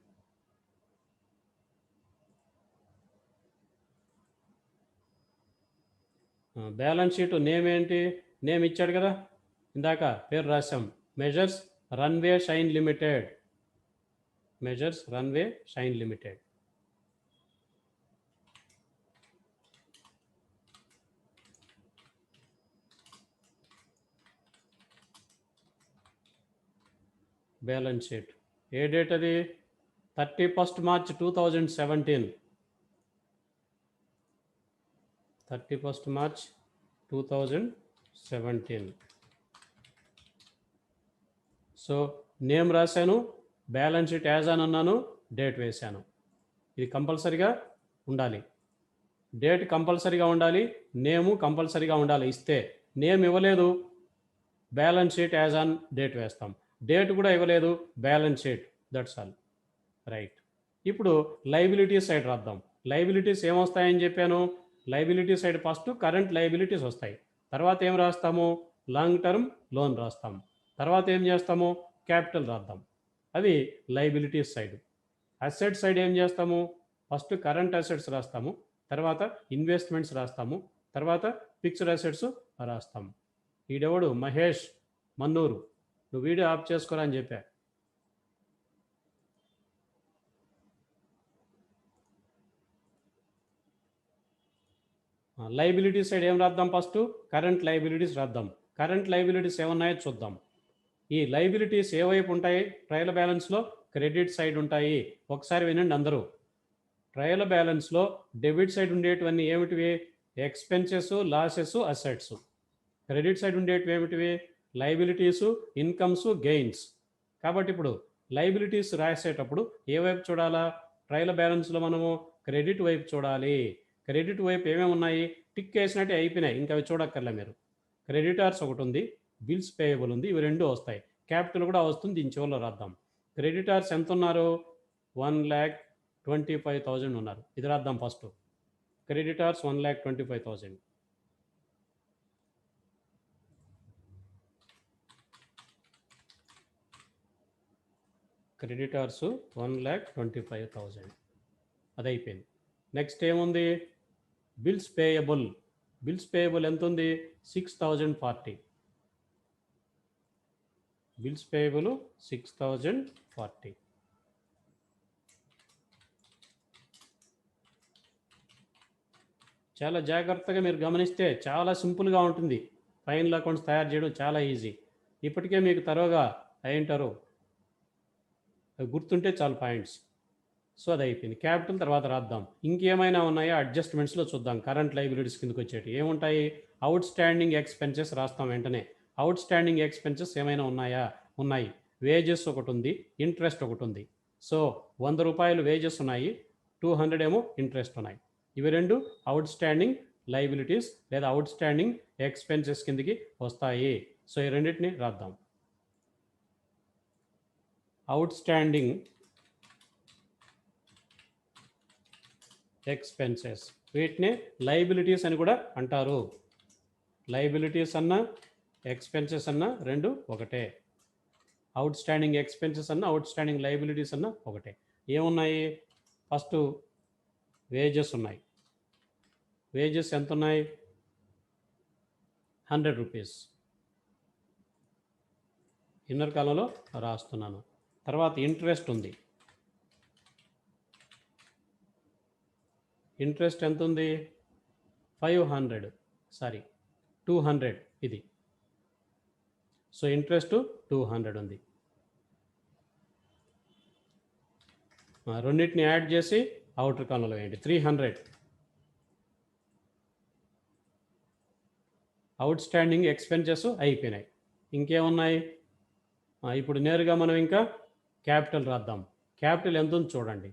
Balance sheet name ఏంటి? నేమ్ ఇచ్చాడు కదా, ఇందాక పేరు రాసాం. Messrs Runway Shine Limited. Messrs Runway Shine Limited. Balance sheet ఏ డేట్ అది? 31st March 2017. 31st March 2017. So name రాశాను, బ్యాలెన్స్ షీట్ యాజ్ అని అన్నాను, డేట్ వేశాను. ఇది కంపల్సరీగా ఉండాలి. డేట్ కంపల్సరీగా ఉండాలి, నేము కంపల్సరీగా ఉండాలి. ఇస్తే నేమ్ ఇవ్వలేదు, balance sheet as on date వేస్తాం. డేట్ కూడా ఇవ్వలేదు, balance sheet. That's all. Right. ఇప్పుడు లైబిలిటీ సైడ్ రాద్దాం. లైబిలిటీస్ ఏమొస్తాయని చెప్పాను? Liability side first current liabilities వస్తాయి. తర్వాత ఏం రాస్తాము? లాంగ్ టర్మ్ లోన్ రాస్తాం. తర్వాత ఏం చేస్తాము? క్యాపిటల్ రాద్దాం. అవి లైబిలిటీస్ సైడ్. అసెట్ సైడ్ ఏం చేస్తాము? ఫస్ట్ కరెంట్ అసెట్స్ రాస్తాము, తర్వాత ఇన్వెస్ట్మెంట్స్ రాస్తాము, తర్వాత ఫిక్స్డ్ అసెట్స్ రాస్తాము. ఈడెవడు? మహేష్ మన్నూరు, నువ్వు వీడియో ఆఫ్ చేసుకోరా అని చెప్పా. లైబిలిటీ సైడ్ ఏం రాద్దాం? ఫస్ట్ కరెంట్ లైబిలిటీస్ రాద్దాం. కరెంట్ లైబిలిటీస్ ఏమున్నాయో చూద్దాం. ఈ లైబిలిటీస్ ఏ వైపు ఉంటాయి? ట్రయల్ బ్యాలెన్స్లో క్రెడిట్ సైడ్ ఉంటాయి. ఒకసారి వినండి అందరూ. ట్రయల్ బ్యాలెన్స్లో డెబిట్ సైడ్ ఉండేటివన్నీ ఏమిటివి? Expenses, losses, assets. Credit side ఉండేటివి ఏమిటివి? లైబిలిటీసు, ఇన్కమ్స్, గెయిన్స్. కాబట్టి ఇప్పుడు లైబిలిటీస్ రాసేటప్పుడు ఏ వైపు చూడాలా? ట్రయల్ బ్యాలెన్స్లో మనము క్రెడిట్ వైపు చూడాలి. క్రెడిట్ వైపు ఏమేమి ఉన్నాయి? టిక్ వేసినట్టే అయిపోయినాయి, ఇంకా అవి చూడక్కర్లే మీరు. క్రెడిటార్స్ ఒకటి ఉంది, బిల్స్ పేయబుల్ ఉంది, ఇవి రెండు వస్తాయి. క్యాపిటల్ కూడా వస్తుంది, దీని చివరిలో రాద్దాం. క్రెడిటార్స్ ఎంత ఉన్నారు? 1,00,000 1,25,000 ఉన్నారు. ఇది రాద్దాం ఫస్ట్. క్రెడిటార్స్ 1,25,000. క్రెడిటార్స్ 1,25,000 అది అయిపోయింది. నెక్స్ట్ ఏముంది? Bills payable. బిల్స్ పేయబుల్ ఎంత ఉంది? 6,040. Bills payable 6,040. చాలా జాగ్రత్తగా మీరు గమనిస్తే చాలా సింపుల్గా ఉంటుంది. ఫైనల్ అకౌంట్స్ తయారు చేయడం చాలా ఈజీ. ఇప్పటికే మీకు తరోగా అయ్యింటారు, గుర్తుంటే చాలు పాయింట్స్. సో అది అయిపోయింది. క్యాపిటల్ తర్వాత రాద్దాం. ఇంకేమైనా ఉన్నాయో అడ్జస్ట్మెంట్స్లో చూద్దాం. కరెంట్ లైబిలిటీస్ కిందకి వచ్చేటి ఏముంటాయి? అవుట్ స్టాండింగ్ ఎక్స్పెన్సెస్ రాస్తాం వెంటనే. అవుట్ స్టాండింగ్ ఎక్స్పెన్సెస్ ఏమైనా ఉన్నాయా? ఉన్నాయి. వేజెస్ ఒకటి ఉంది, ఇంట్రెస్ట్ ఒకటి ఉంది. సో 100 రూపాయలు వేజెస్ ఉన్నాయి, 200 ఏమో ఇంట్రెస్ట్ ఉన్నాయి. ఇవి రెండు అవుట్ స్టాండింగ్ లైబిలిటీస్ లేదా అవుట్ స్టాండింగ్ ఎక్స్పెన్సెస్ కిందకి వస్తాయి. సో ఈ రెండింటిని రాద్దాం. అవుట్ స్టాండింగ్ ఎక్స్పెన్సెస్, వీటిని లైబిలిటీస్ అని కూడా అంటారు. లైబిలిటీస్ అన్న ఎక్స్పెన్సెస్ అన్న రెండు ఒకటే. అవుట్ స్టాండింగ్ ఎక్స్పెన్సెస్ అన్న అవుట్ స్టాండింగ్ లైబిలిటీస్ అన్న ఒకటే. ఏమున్నాయి? ఫస్ట్ వేజెస్ ఉన్నాయి. వేజెస్ ఎంత ఉన్నాయి? 100 రూపీస్. ఇన్నర్ కాలంలో రాస్తున్నాను. తర్వాత ఇంట్రెస్ట్ ఉంది. ఇంట్రెస్ట్ ఎంత ఉంది? 500, సారీ 200 ఇది. సో ఇంట్రెస్ట్ 200 ఉంది. రెండింటిని యాడ్ చేసి అవుటర్ కాలంలో వేయండి. 300. అవుట్ స్టాండింగ్ ఎక్స్పెన్సెస్ అయిపోయినాయి. ఇంకేమున్నాయి? ఇప్పుడు నేరుగా మనం ఇంకా క్యాపిటల్ రాద్దాం. క్యాపిటల్ ఎంత ఉంది చూడండి.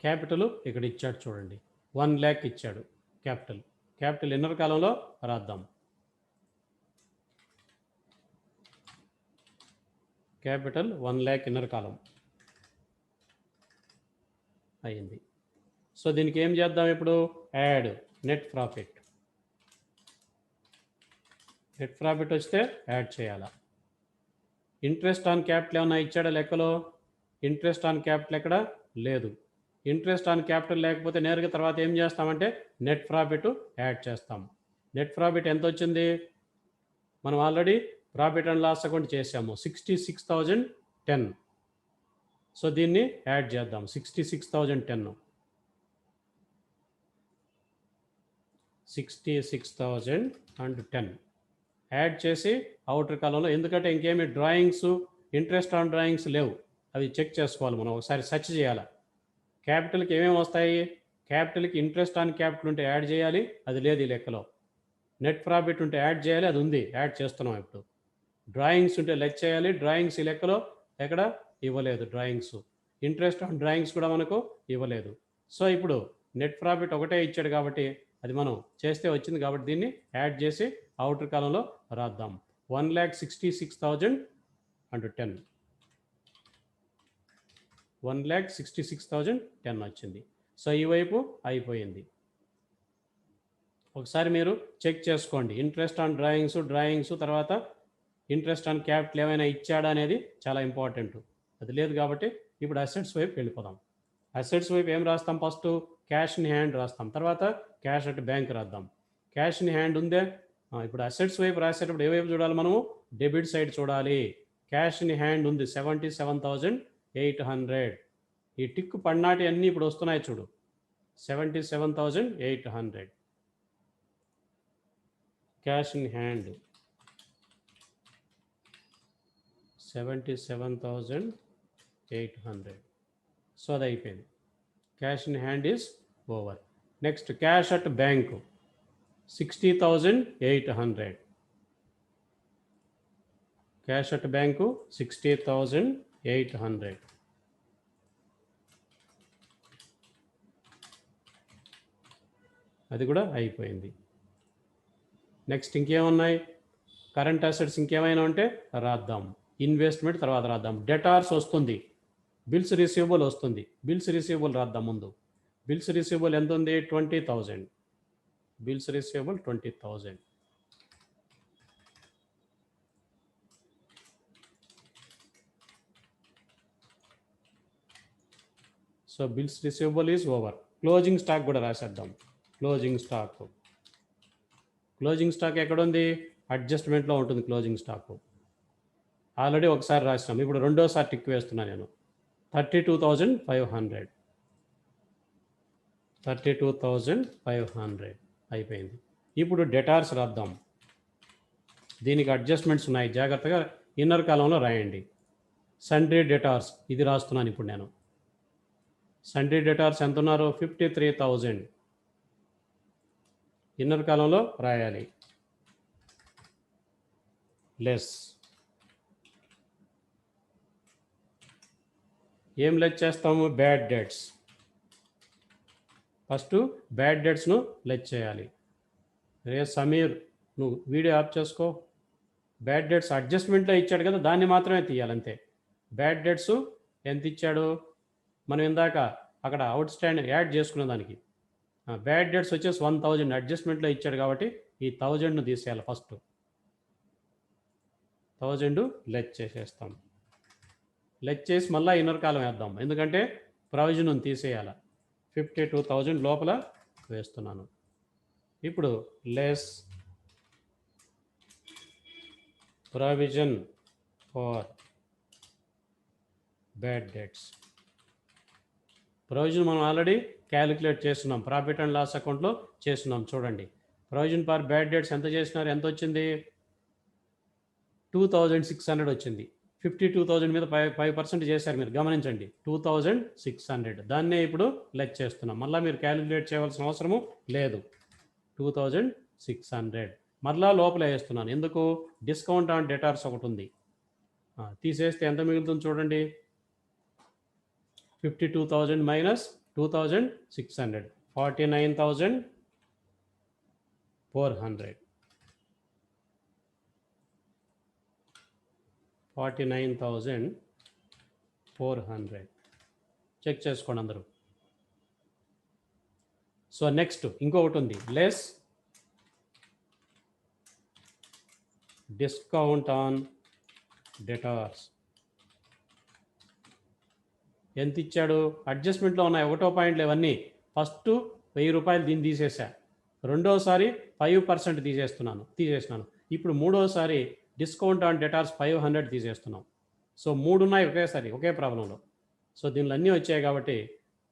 క్యాపిటల్ ఇక్కడ ఇచ్చాడు చూడండి, 1 lakh ఇచ్చాడు క్యాపిటల్. క్యాపిటల్ ఇన్నర్ కాలంలో రాద్దాం. క్యాపిటల్ 1 lakh ఇన్నర్ కాలం అయింది. సో దీనికి ఏం చేద్దాం ఇప్పుడు? Add net profit. Net profit వస్తే యాడ్ చేయాలా? ఇంట్రెస్ట్ ఆన్ క్యాపిటల్ ఏమన్నా ఇచ్చాడా లెక్కలో? ఇంట్రెస్ట్ ఆన్ క్యాపిటల్ ఎక్కడ లేదు. ఇంట్రెస్ట్ ఆన్ క్యాపిటల్ లేకపోతే నేరుగా తర్వాత ఏం చేస్తామంటే నెట్ ప్రాఫిట్ యాడ్ చేస్తాం. నెట్ ప్రాఫిట్ ఎంత వచ్చింది? మనం already profit and loss account చేసాము, 66,010. సో దీన్ని యాడ్ చేద్దాం. 66,010 66,010 యాడ్ చేసి అవుటర్ కాలంలో, ఎందుకంటే ఇంకేమి డ్రాయింగ్స్ ఇంట్రెస్ట్ ఆన్ డ్రాయింగ్స్ లేవు, అవి చెక్ చేసుకోవాలి మనం, ఒకసారి సెర్చ్ చేయాలి. క్యాపిటల్కి ఏమేమి వస్తాయి? క్యాపిటల్కి ఇంట్రెస్ట్ ఆన్ క్యాపిటల్ ఉంటే యాడ్ చేయాలి, అది లేదు ఈ లెక్కలో. నెట్ ప్రాఫిట్ ఉంటే యాడ్ చేయాలి, అది ఉంది, యాడ్ చేస్తున్నాం ఇప్పుడు. డ్రాయింగ్స్ ఉంటే లెక్క చేయాలి, డ్రాయింగ్స్ ఈ లెక్కలో ఎక్కడ ఇవ్వలేదు. డ్రాయింగ్స్, ఇంట్రెస్ట్ ఆన్ డ్రాయింగ్స్ కూడా మనకు ఇవ్వలేదు. సో ఇప్పుడు నెట్ ప్రాఫిట్ ఒకటే ఇచ్చాడు కాబట్టి అది మనం చేస్తే వచ్చింది కాబట్టి దీన్ని యాడ్ చేసి అవుటర్ కాలంలో రాద్దాం. 1,66,010 1,66,010 వచ్చింది. సో ఈ వైపు అయిపోయింది. ఒకసారి మీరు చెక్ చేసుకోండి. ఇంట్రెస్ట్ ఆన్ డ్రాయింగ్స్ తర్వాత ఇంట్రెస్ట్ ఆన్ క్యాపిటల్ ఏమైనా ఇచ్చాడా అనేది చాలా ఇంపార్టెంట్. అది లేదు కాబట్టి ఇప్పుడు అసెట్స్ వైపు వెళ్ళిపోదాం. అసెట్స్ వైపు ఏం రాస్తాం? ఫస్ట్ క్యాష్ ఇన్ హ్యాండ్ రాస్తాం, తర్వాత క్యాష్ అట్ బ్యాంక్ రాద్దాం. క్యాష్ ఇన్ హ్యాండ్ ఉందే. ఇప్పుడు అసెట్స్ వైపు రాసేటప్పుడు ఏ వైపు చూడాలి మనము? డెబిట్ సైడ్ చూడాలి. క్యాష్ ఇన్ హ్యాండ్ ఉంది 77,800. ఈ టిక్ పడినాటి అన్నీ ఇప్పుడు వస్తున్నాయి చూడు, 77,800. Cash in hand 77,800. సో అది అయిపోయింది. Cash in hand is over. Next cash at bank 60,800. Cash at bank 60,800. అది కూడా అయిపోయింది. నెక్స్ట్ ఇంకేమున్నాయి? కరెంట్ అసెట్స్ ఇంకేమైనా ఉంటే రాద్దాం. ఇన్వెస్ట్మెంట్ తర్వాత రాద్దాం. డెటార్స్ వస్తుంది, బిల్స్ రిసీవబుల్ వస్తుంది. బిల్స్ రిసీవబుల్ రాద్దాం ముందు. బిల్స్ రిసీవబుల్ ఎంత ఉంది? 20,000. Bills receivable 20,000. So bills receivable is over. Closing stock కూడా రాసేద్దాం. క్లోజింగ్ స్టాక్ ఎక్కడ ఉంది? అడ్జస్ట్మెంట్లో ఉంటుంది క్లోజింగ్ స్టాక్. ఆల్రెడీ ఒకసారి రాసినాం, ఇప్పుడు రెండోసారి టిక్ వేస్తున్నాను నేను. 32,500. 32,500 అయిపోయింది. ఇప్పుడు డెటార్స్ రాద్దాం. దీనికి అడ్జస్ట్మెంట్స్ ఉన్నాయి, జాగ్రత్తగా ఇన్నర్ కాలంలో రాయండి. సండ్రీ డెటార్స్ ఇది రాస్తున్నాను ఇప్పుడు నేను. సండ్రీ డెటార్స్ ఎంత ఉన్నారు? 53,000. ఇన్నర్ కాలంలో రాయాలి. లెస్ ఏం లెస్ చేస్తాము? Bad debts. ఫస్ట్ బ్యాడ్ డెట్స్ను లెస్ చేయాలి. రే సమీర్, నువ్వు వీడియో ఆఫ్ చేసుకో. బ్యాడ్ డెట్స్ అడ్జస్ట్మెంట్లో ఇచ్చాడు కదా, దాన్ని మాత్రమే తీయాలంతే. బ్యాడ్ డెట్స్ ఎంత ఇచ్చాడు? మనం ఇందాక అక్కడ అవుట్ స్టాండ్ యాడ్ చేసుకున్న దానికి బ్యాడ్ డెట్స్ వచ్చేసి 1,000 అడ్జస్ట్మెంట్లో ఇచ్చాడు కాబట్టి ఈ 1,000ను తీసేయాలి. ఫస్ట్ 1,000 లెస్ చేసేస్తాం. లెస్ చేసి మళ్ళీ ఇన్నర్ కాలం వేద్దాం, ఎందుకంటే ప్రొవిజన్ తీసేయాలి. 52,000 లోపల వేస్తున్నాను. ఇప్పుడు less provision for bad debts. Provision మనం ఆల్రెడీ క్యాలిక్యులేట్ చేస్తున్నాం, ప్రాఫిట్ అండ్ లాస్ అకౌంట్లో చేస్తున్నాం. చూడండి, ప్రొవిజన్ ఫర్ బ్యాడ్ డెట్స్ ఎంత చేసినారు? ఎంత వచ్చింది? 2,600 వచ్చింది. 52,000 మీద 5% చేశారు మీరు, గమనించండి. 2,600 దాన్నే ఇప్పుడు లెస్ చేస్తున్నాం. మళ్ళీ మీరు క్యాలిక్యులేట్ చేయవలసిన అవసరము లేదు. 2,600 మళ్ళా లోపల వేస్తున్నాను. ఎందుకు? డిస్కౌంట్ ఆన్ డెటార్స్ ఒకటి ఉంది, తీసేస్తే ఎంత మిగులుతుంది చూడండి. 52,000 మైనస్ 2,600, 49,400. 49,400 చెక్ చేసుకోండి అందరూ. సో నెక్స్ట్ ఇంకొకటి ఉంది, లెస్ డిస్కౌంట్ ఆన్ డెటార్స్. ఎంత ఇచ్చాడు? అడ్జస్ట్మెంట్లో ఉన్నాయి 1వ పాయింట్లు ఇవన్నీ. ఫస్ట్ 1,000 రూపాయలు దీన్ని తీసేసా, రెండోసారి 5% తీసేసినాను. ఇప్పుడు మూడోసారి డిస్కౌంట్ ఆన్ డెటార్స్ 500 తీసేస్తున్నాం. సో 3 ఉన్నాయి ఒకేసారి, ఒకే ప్రాబ్లంలో. సో దీనిలో అన్నీ వచ్చాయి కాబట్టి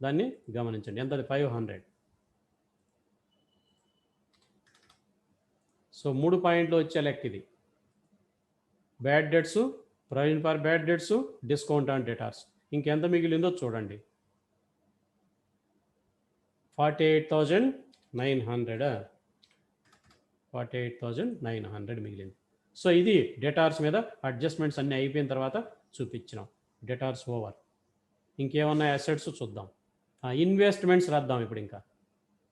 దాన్ని గమనించండి. ఎంతది? 500. సో 3 పాయింట్లు వచ్చే లెక్క ఇది. Bad debts, provision for bad debts, discount on debtors. ఇంకెంత మిగిలిందో చూడండి. 48,900. 48,900 మిగిలింది. సో ఇది డెటార్స్ మీద అడ్జస్ట్మెంట్స్ అన్నీ అయిపోయిన తర్వాత చూపించినాం. Debtors over. ఇంకేమన్నా అసెట్స్ చూద్దాం. ఇన్వెస్ట్మెంట్స్ రాద్దాం ఇప్పుడు. ఇంకా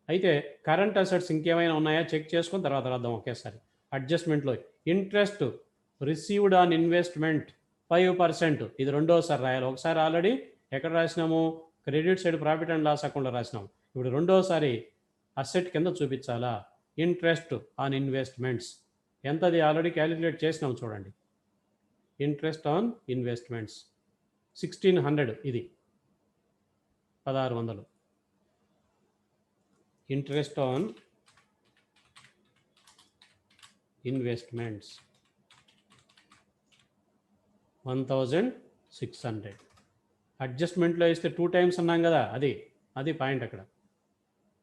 అయితే కరెంట్ అసెట్స్ ఇంకేమైనా ఉన్నాయా చెక్ చేసుకుని తర్వాత రాద్దాం ఒకేసారి. అడ్జస్ట్మెంట్లో ఇంట్రెస్ట్ రిసీవ్డ్ ఆన్ ఇన్వెస్ట్మెంట్ 5%. ఇది రెండోసారి రాయాలి. ఒకసారి ఆల్రెడీ ఎక్కడ రాసినాము? Credit side profit and loss అకౌంట్లో రాసినాము. ఇప్పుడు రెండోసారి అసెట్ కింద చూపించాలా? ఇంట్రెస్ట్ ఆన్ ఇన్వెస్ట్మెంట్స్ ఎంతది? ఆల్రెడీ క్యాలిక్యులేట్ చేసినాం చూడండి. ఇంట్రెస్ట్ ఆన్ ఇన్వెస్ట్మెంట్స్ 1,600, ఇది 1,600. Interest on investments 1,600. అడ్జస్ట్మెంట్లో ఇస్తే 2 టైమ్స్ అన్నాం కదా, అది పాయింట్ అక్కడ.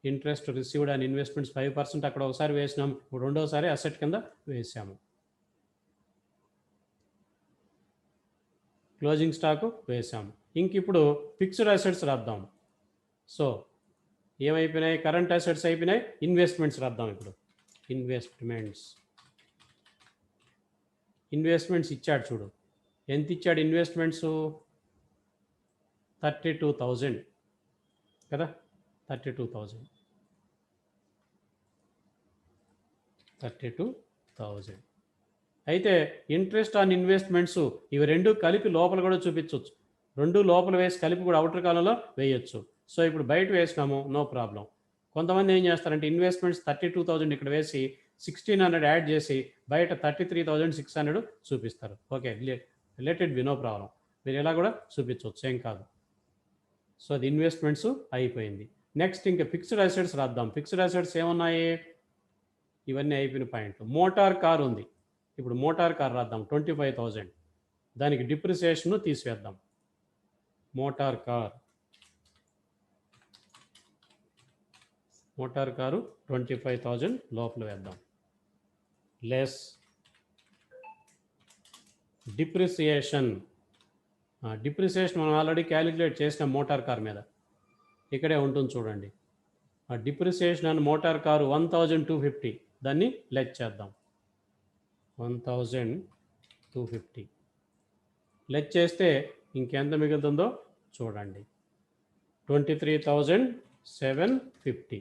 ఇంట్రెస్ట్ రిసీవ్డ్ ఆన్ ఇన్వెస్ట్మెంట్స్ 5% అక్కడ ఒకసారి వేసినాం, ఇప్పుడు రెండోసారి అసెట్ కింద వేసాము. క్లోజింగ్ స్టాకు వేసాము. ఇంక ఇప్పుడు ఫిక్స్డ్ అసెట్స్ రాద్దాం. సో ఏమైపోయినాయి? కరెంట్ అసెట్స్ అయిపోయినాయి, ఇన్వెస్ట్మెంట్స్ రాద్దాం ఇప్పుడు. ఇన్వెస్ట్మెంట్స్ ఇచ్చాడు చూడు, ఎంత ఇచ్చాడు ఇన్వెస్ట్మెంట్స్? 32,000 కదా. 32,000. అయితే ఇంట్రెస్ట్ ఆన్ ఇన్వెస్ట్మెంట్స్ ఇవి రెండు కలిపి లోపల కూడా చూపించవచ్చు. రెండు లోపల వేసి కలిపి కూడా అవుటర్ కాలంలో వేయొచ్చు. సో ఇప్పుడు బయట వేసినాము, నో ప్రాబ్లం. కొంతమంది ఏం చేస్తారంటే ఇన్వెస్ట్మెంట్స్ 32,000 ఇక్కడ వేసి 1,600 యాడ్ చేసి బయట 33,600 చూపిస్తారు. Okay, related B, no problem. మీరు ఇలా కూడా చూపించవచ్చు, ఏం కాదు. సో అది ఇన్వెస్ట్మెంట్స్ అయిపోయింది. నెక్స్ట్ ఇంకా ఫిక్స్డ్ అసెట్స్ రాద్దాం. ఫిక్స్డ్ అసెట్స్ ఏమున్నాయి? ఇవన్నీ అయిపోయిన పాయింట్లు. మోటార్ కార్ ఉంది. ఇప్పుడు మోటార్ కార్ రాద్దాం, 25,000. దానికి డిప్రిసియేషన్ తీసివేద్దాం. మోటార్ కారు 25,000 లోపల వేద్దాం. Less depreciation. డిప్రిసియేషన్ మనం ఆల్రెడీ క్యాలిక్యులేట్ చేసిన మోటార్ కార్ మీద ఇక్కడే ఉంటుంది చూడండి. ఆ డిప్రిసియేషన్ అని మోటార్ కారు 1,250, దాన్ని లెస్ చేద్దాం. 1,250 లెస్ చేస్తే ఇంకెంత మిగులుతుందో చూడండి. 23,750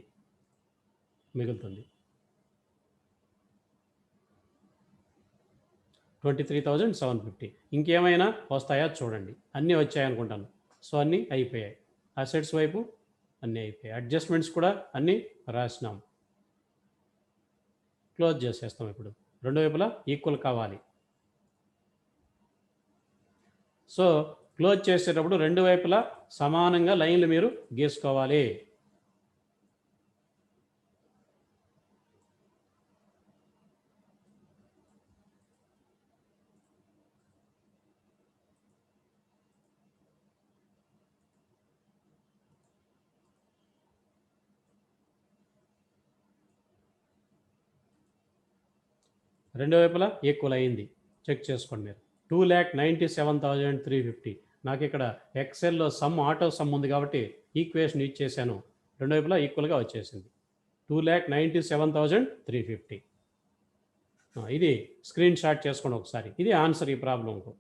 మిగులుతుంది. 23,750. ఇంకేమైనా వస్తాయా చూడండి. అన్నీ వచ్చాయనుకుంటాను. సో అన్నీ అయిపోయాయి. అసెట్స్ వైపు అన్నీ అయిపోయాయి. అడ్జస్ట్మెంట్స్ కూడా అన్నీ రాసినాం. క్లోజ్ చేసేస్తాం. ఇప్పుడు రెండు వైపులా ఈక్వల్ కావాలి. సో క్లోజ్ చేసేటప్పుడు రెండు వైపులా సమానంగా లైన్లు మీరు గీసుకోవాలి. రెండు వైపులా ఈక్వల్ అయింది. చెక్ చేసుకోండి మీరు. 2,97,350. నాకు ఇక్కడ ఎక్సెల్లో సమ్, ఆటో సమ్ ఉంది కాబట్టి ఈక్వేషన్ యూజ్ చేశాను. రెండు వైపులా ఈక్వల్గా వచ్చేసింది. 2,97,350. ఇది స్క్రీన్ షాట్ చేసుకోండి ఒకసారి. ఇది ఆన్సర్ ఈ ప్రాబ్లంకు.